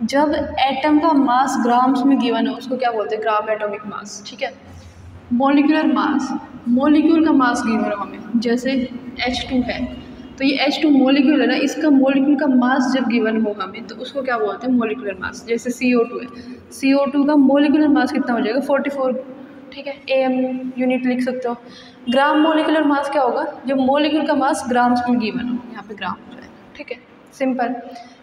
जब एटम का मास ग्राम्स में गिवन है उसको क्या बोलते हैं, ग्राम एटॉमिक मास, ठीक है। मॉलिक्यूलर मास, मॉलिक्यूल का मास गिवन हो हमें, जैसे H2 है तो ये H2 मॉलिक्यूल है ना, इसका मॉलिक्यूल का मास जब गिवन हो हमें तो उसको क्या बोलते हैं, मॉलिक्यूलर मास। जैसे CO2 है, CO2 का मॉलिक्यूलर मास कितना हो जाएगा 44, ठीक है, AM यूनिट लिख सकते हो। ग्राम मॉलिक्यूलर मास क्या होगा, जब मॉलिक्यूल का मास ग्राम्स में गिवन हो, यहाँ पे ग्राम हो जाएगा, ठीक है, सिंपल।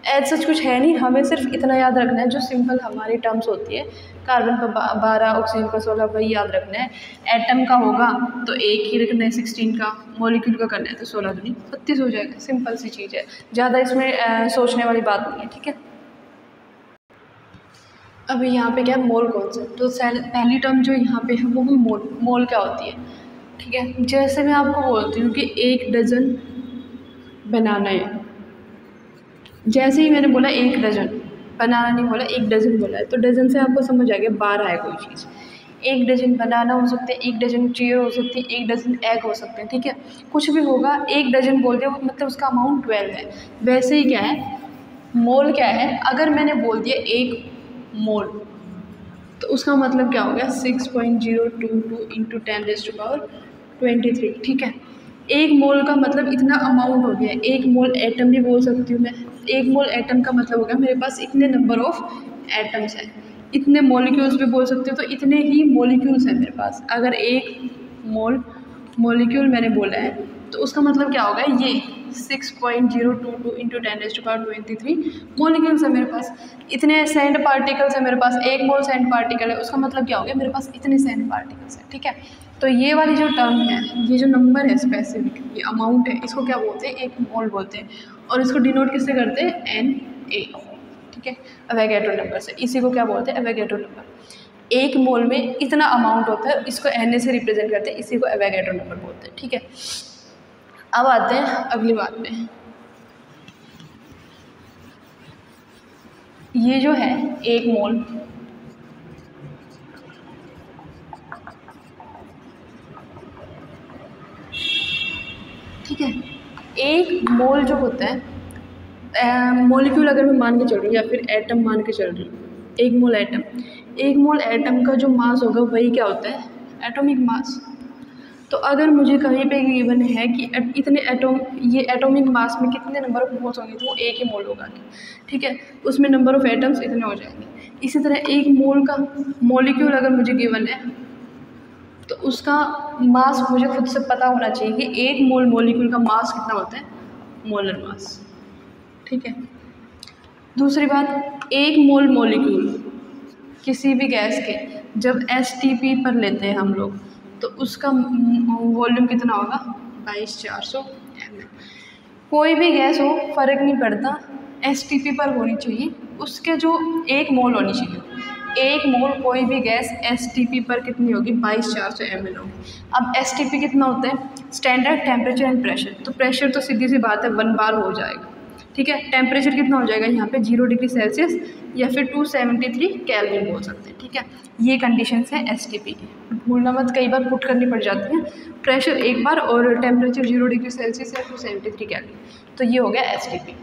एज सच कुछ है नहीं, हमें सिर्फ इतना याद रखना है जो सिंपल हमारी टर्म्स होती है, कार्बन का 12, ऑक्सीजन का 16, वही याद रखना है। एटम का होगा तो एक ही रखना है 16 का, मॉलिक्यूल का करना है तो 16 दूनी 32 हो जाएगा, सिंपल सी चीज़ है, ज़्यादा इसमें सोचने वाली बात नहीं है, ठीक है। अभी यहाँ पे क्या है, मोल कॉन्सेप्ट। तो पहली टर्म जो यहाँ पे है वो मोल, मोल क्या होती है, ठीक है। जैसे मैं आपको बोलती हूँ कि 1 डजन बनाना है, जैसे ही मैंने बोला 1 डजन, बनाना नहीं बोला, 1 डजन बोला है, तो डजन से आपको समझ आ गया 12 है कोई चीज़। 1 डजन बनाना हो सकते हैं, 1 डजन चेयर हो सकती है, 1 डजन एग हो सकते हैं, ठीक है, कुछ भी होगा। 1 डजन बोल दिया मतलब उसका अमाउंट 12 है। वैसे ही क्या है, मोल क्या है, अगर मैंने बोल दिया 1 मोल तो उसका मतलब क्या हो गया 6.022 इंटू 10⁻23, ठीक है। एक मोल का मतलब इतना अमाउंट हो गया। एक मोल एटम भी बोल सकती हूँ मैं। एक मोल एटम का मतलब हो गया मेरे पास इतने नंबर ऑफ एटम्स हैं। इतने मॉलिक्यूल्स भी बोल सकती हूँ, तो इतने ही मॉलिक्यूल्स हैं मेरे पास। अगर एक मॉलिक्यूल मैंने बोला है तो उसका मतलब क्या होगा, ये 6.022 इंटू 10⁻23 मॉलिक्यूल्स है मेरे पास। इतने सैंड पार्टिकल्स है मेरे पास। एक मोल सैंड पार्टिकल है, उसका मतलब क्या हो गया, मेरे पास इतने सैंड पार्टिकल्स हैं, ठीक है। तो ये वाली जो टर्म है, ये जो नंबर है स्पेसिफिक, ये अमाउंट है, इसको क्या बोलते हैं, एक मोल बोलते हैं। और इसको डिनोट किससे करते हैं, Na, ठीक है, एवोगैड्रो नंबर से। इसी को क्या बोलते हैं, एवोगैड्रो नंबर। एक मोल में इतना अमाउंट होता है, इसको Na से रिप्रेजेंट करते हैं, इसी को एवोगैड्रो नंबर बोलते हैं, ठीक है। अब आते हैं अगली बात पे। ये जो है एक मोल, ठीक है, एक मोल जो होता है, मॉलिक्यूल अगर मैं मान के चल रही हूँ या फिर एटम मान के चल रही हूँ, एक मोल एटम का जो मास होगा वही क्या होता है, एटॉमिक मास। तो अगर मुझे कहीं पे गिवन है कि इतने एटॉम, ये एटॉमिक मास में कितने नंबर ऑफ मोल्स होंगे, तो वो एक ही मोल होगा, ठीक है, उसमें नंबर ऑफ एटम्स इतने हो जाएंगे। इसी तरह एक मोल का मॉलिक्यूल अगर मुझे गिवन है तो उसका मास मुझे खुद से पता होना चाहिए कि एक मोल मॉलिक्यूल का मास कितना होता है, मोलर मास, ठीक है। दूसरी बात, एक मोल मॉलिक्यूल किसी भी गैस के जब STP पर लेते हैं हम लोग, तो उसका वॉल्यूम कितना होगा, 22,400 ml। कोई भी गैस हो, फ़र्क नहीं पड़ता, STP पर होनी चाहिए, उसके जो एक मोल होनी चाहिए। एक मोल कोई भी गैस STP पर कितनी होगी, 22,400 ml होगी। अब STP कितना होता है, स्टैंडर्ड टेम्परेचर एंड प्रेशर। तो प्रेशर तो सीधी सी बात है 1 बार हो जाएगा, ठीक है। टेम्परेचर कितना हो जाएगा यहाँ पे 0 डिग्री सेल्सियस या फिर 273 केल्विन बोल सकते हैं, ठीक है। ये कंडीशंस हैं STP की, भूलना मत, कई बार पुट करनी पड़ जाती है। प्रेशर एक बार और टेम्परेचर 0 डिग्री सेल्सियस या 273 केल्विन, तो ये हो गया STP।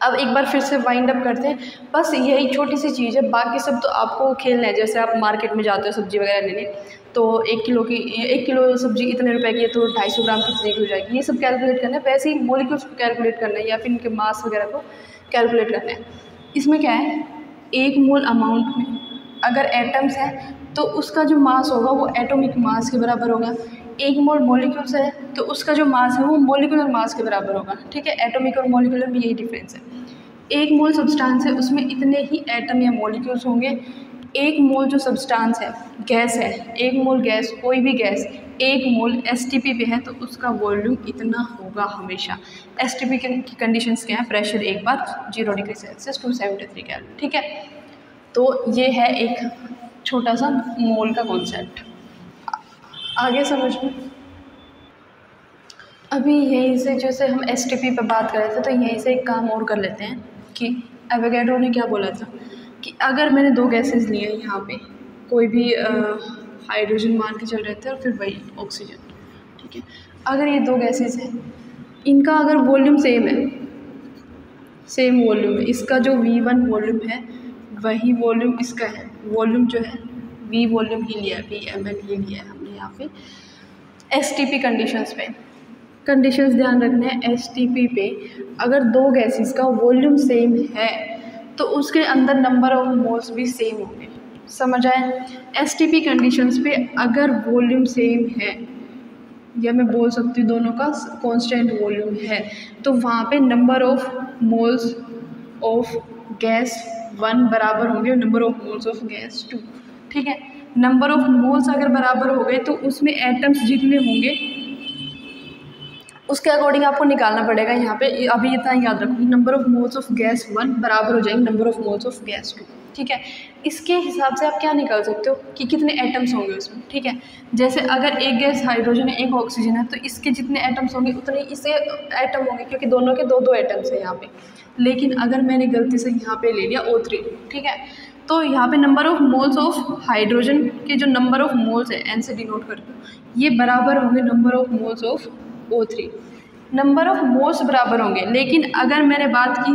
अब एक बार फिर से वाइंड अप करते हैं। बस यही छोटी सी चीज़ है, बाकी सब तो आपको खेलना है। जैसे आप मार्केट में जाते हो सब्जी वगैरह लेने, तो 1 किलो सब्जी इतने रुपए की है, तो 250 ग्राम कितने की हो जाएगी, ये सब कैलकुलेट करना है। वैसे ही मॉलिक्यूल्स को कैलकुलेट करना है या फिर इनके मास वगैरह को कैलकुलेट करना है। इसमें क्या है, एक मोल अमाउंट में अगर एटम्स है तो उसका जो मास होगा वो एटॉमिक मास के बराबर होगा। एक मोल मॉलिक्यूल्स है तो उसका जो मास है वो मॉलिक्यूलर मास के बराबर होगा, ठीक है। एटॉमिक और मॉलिक्यूलर में यही डिफरेंस है। एक मोल सब्सटेंस है, उसमें इतने ही एटम या मॉलिक्यूल्स होंगे। एक मोल जो सब्सटेंस है, गैस है, एक मोल गैस, कोई भी गैस एक मोल STP पे है तो उसका वॉल्यूम इतना होगा हमेशा। STP की कंडीशंस क्या है, प्रेशर एक बार 0 डिग्री सेल्सियस 273 केल्विन, ठीक है। तो ये है एक छोटा सा मोल का कॉन्सेप्ट, आगे समझ में। अभी यहीं से जैसे हम STP पे बात कर रहे थे, तो यहीं से एक काम और कर लेते हैं कि एवोगैड्रो ने क्या बोला था कि अगर मैंने 2 गैसेस लिए हैं यहाँ पे, कोई भी हाइड्रोजन मान के चल रहे थे और फिर वही ऑक्सीजन, ठीक है। अगर ये 2 गैसेस हैं, इनका अगर वॉल्यूम सेम है, सेम वॉल्यूम है, इसका जो V1 वॉल्यूम है वही वॉल्यूम इसका है। वॉल्यूम जो है V वॉल्यूम ही लिया है, VML ही लिया है हमने यहाँ पे। STP कंडीशंस पे कंडीशंस ध्यान रखना है। STP पे अगर 2 गैसेस का वॉल्यूम सेम है तो उसके अंदर नंबर ऑफ मोल्स भी सेम होंगे, समझ आए। STP कंडीशंस पे अगर वॉल्यूम सेम है, या मैं बोल सकती हूँ दोनों का कांस्टेंट वॉल्यूम है, तो वहाँ पे number of moles of gas 1 बराबर होंगे और number of moles of gas 2, ठीक है। नंबर ऑफ मोल्स अगर बराबर हो गए तो उसमें एटम्स जितने होंगे उसके अकॉर्डिंग आपको निकालना पड़ेगा। यहाँ पे अभी इतना याद रखो, number of moles of gas 1 बराबर हो जाएंगे number of moles of gas 2, ठीक है। इसके हिसाब से आप क्या निकाल सकते हो कि कितने एटम्स होंगे उसमें, ठीक है। जैसे अगर एक गैस हाइड्रोजन है, एक ऑक्सीजन है, तो इसके जितने एटम्स होंगे उतने इसे एटम होंगे, क्योंकि दोनों के 2-2 एटम्स हैं यहाँ पे। लेकिन अगर मैंने गलती से यहाँ पे ले लिया O3, ठीक है, तो यहाँ पे number of moles of hydrogen के जो नंबर ऑफ मोल्स है N से डिनोट करते हो, ये बराबर होंगे number of moles of O3। Number of moles बराबर होंगे, लेकिन अगर मैंने बात की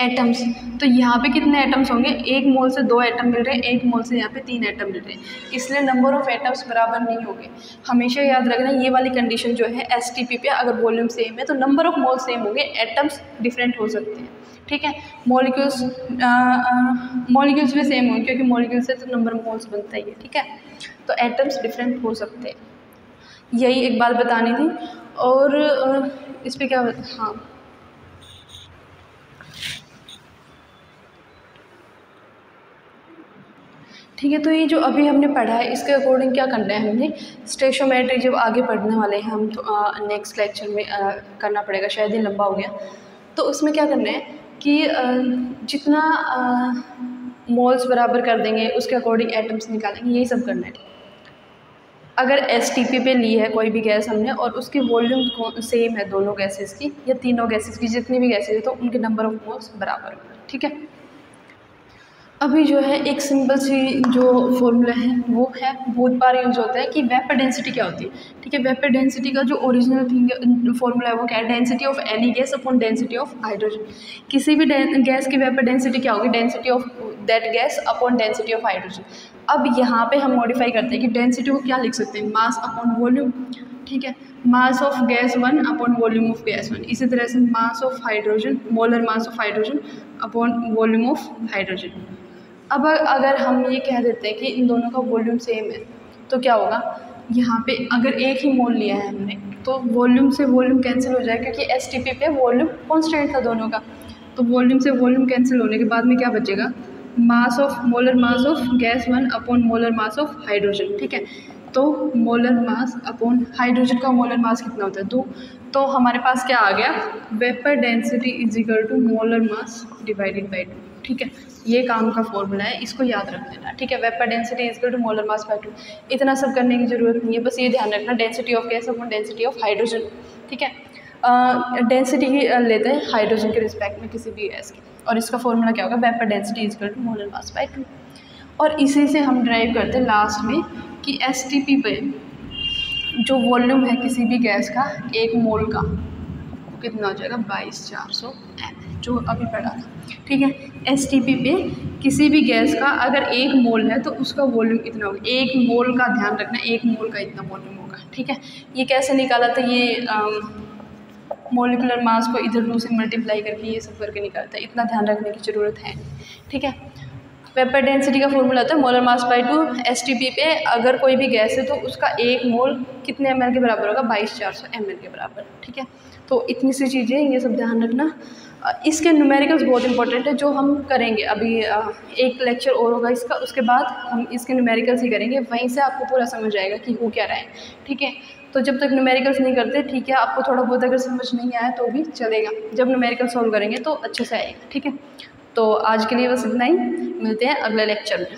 एटम्स, तो यहाँ पे कितने एटम्स होंगे, 1 मोल से 2 एटम मिल रहे हैं, 1 मोल से यहाँ पे 3 एटम मिल रहे हैं, इसलिए नंबर ऑफ एटम्स बराबर नहीं होंगे। हमेशा याद रखना ये वाली कंडीशन जो है एसटीपी पे, अगर वॉल्यूम सेम है तो नंबर ऑफ मोल सेम होंगे, एटम्स डिफरेंट हो सकते हैं, ठीक है। मॉलिक्यूल्स भी सेम होंगे क्योंकि मॉलिक्यूल से तो नंबर ऑफ मोल्स बनता ही है, ठीक है। तो एटम्स डिफरेंट हो सकते हैं, यही एक बात बतानी थी। और इस पर क्या, हाँ ठीक है। तो ये जो अभी हमने पढ़ा है इसके अकॉर्डिंग क्या करना है हमने, स्टेशोमेट्री जब आगे पढ़ने वाले हैं हम, तो नेक्स्ट लेक्चर में करना पड़ेगा, शायद ये लंबा हो गया। तो उसमें क्या करना है कि जितना मोल्स बराबर कर देंगे उसके अकॉर्डिंग एटम्स निकालेंगे, यही सब करना है। अगर एसटीपी पे ली है कोई भी गैस हमने और उसकी वॉल्यूम सेम है दोनों गैसेस की या तीनों गैसेस की, जितनी भी गैसेस है तो उनके नंबर ऑफ मोल्स बराबर होगा, ठीक है। अभी जो है एक सिंपल सी जो फॉर्मूला है वो है, बहुत बार यूज होता है कि वेपर डेंसिटी क्या होती है, ठीक है। वेपर डेंसिटी का जो ओरिजिनल थिंग फॉर्मूला है वो क्या है, density of any gas upon density of hydrogen. किसी भी गैस की वेपर डेंसिटी क्या होगी, density of that gas upon density of hydrogen. अब यहाँ पे हम मॉडिफाई करते हैं कि डेंसिटी को क्या लिख सकते हैं, मास अपॉन वॉल्यूम, ठीक है। Mass of gas 1 upon volume of gas 1। इसी तरह से mass of hydrogen, molar mass of hydrogen upon volume of hydrogen. अब अगर हम ये कह देते हैं कि इन दोनों का वॉल्यूम सेम है तो क्या होगा, यहाँ पे अगर एक ही मोल लिया है हमने तो वॉल्यूम से वॉल्यूम कैंसिल हो जाएगा क्योंकि एसटीपी पे वॉल्यूम कांस्टेंट था दोनों का। तो वॉल्यूम से वॉल्यूम कैंसिल होने के बाद में क्या बचेगा, mass of molar mass of gas 1 upon molar mass of hydrogen, ठीक है। तो मोलर मास अपॉन हाइड्रोजन का मोलर मास कितना होता है, 2। तो हमारे पास क्या आ गया, vapour density is equal to molar mass divided by 2, ठीक है। ये काम का फॉर्मूला है, इसको याद रख लेना, ठीक है। Vapour density is equal to molar mass by 2। इतना सब करने की ज़रूरत नहीं है, बस ये ध्यान रखना density of gas upon density of hydrogen, ठीक है। डेंसिटी ही लेते हैं हाइड्रोजन के रिस्पेक्ट में किसी भी गैस की, और इसका फॉर्मूला क्या होगा, vapour density is equal to molar mass by 2। और इसी से हम ड्राइव करते हैं लास्ट में कि एसटीपी पे जो वॉल्यूम है किसी भी गैस का 1 मोल का कितना हो जाएगा, 22,400 ml, जो अभी पढ़ा था, ठीक है। एसटीपी पे किसी भी गैस का अगर 1 मोल है तो उसका वॉल्यूम इतना होगा, 1 मोल का ध्यान रखना, 1 मोल का इतना वॉल्यूम होगा, ठीक है। ये कैसे निकाला था, ये मोलिकुलर मास को इधर 2 से मल्टीप्लाई करके ये सब करके निकालता है, इतना ध्यान रखने की ज़रूरत है, ठीक है। वेपर डेंसिटी का फॉर्मूला होता है मोलर मास बाई 2। एसटीपी पे अगर कोई भी गैस है तो उसका 1 मोल कितने ml के बराबर होगा, 22,400 ml के बराबर, ठीक है। तो इतनी सी चीज़ें ये सब ध्यान रखना। इसके न्यूमेरिकल्स बहुत इंपॉर्टेंट है जो हम करेंगे अभी, एक लेक्चर और होगा इसका, उसके बाद हम इसके न्यूमेरिकल्स ही करेंगे, वहीं से आपको पूरा समझ आएगा कि हो क्या रहा है, ठीक है। तो जब तक न्यूमेरिकल्स नहीं करते, ठीक है, आपको थोड़ा बहुत अगर समझ नहीं आया तो भी चलेगा, जब न्यूमेरिकल सॉल्व करेंगे तो अच्छे से आएगा, ठीक है। तो आज के लिए बस इतना ही, मिलते हैं अगले लेक्चर में।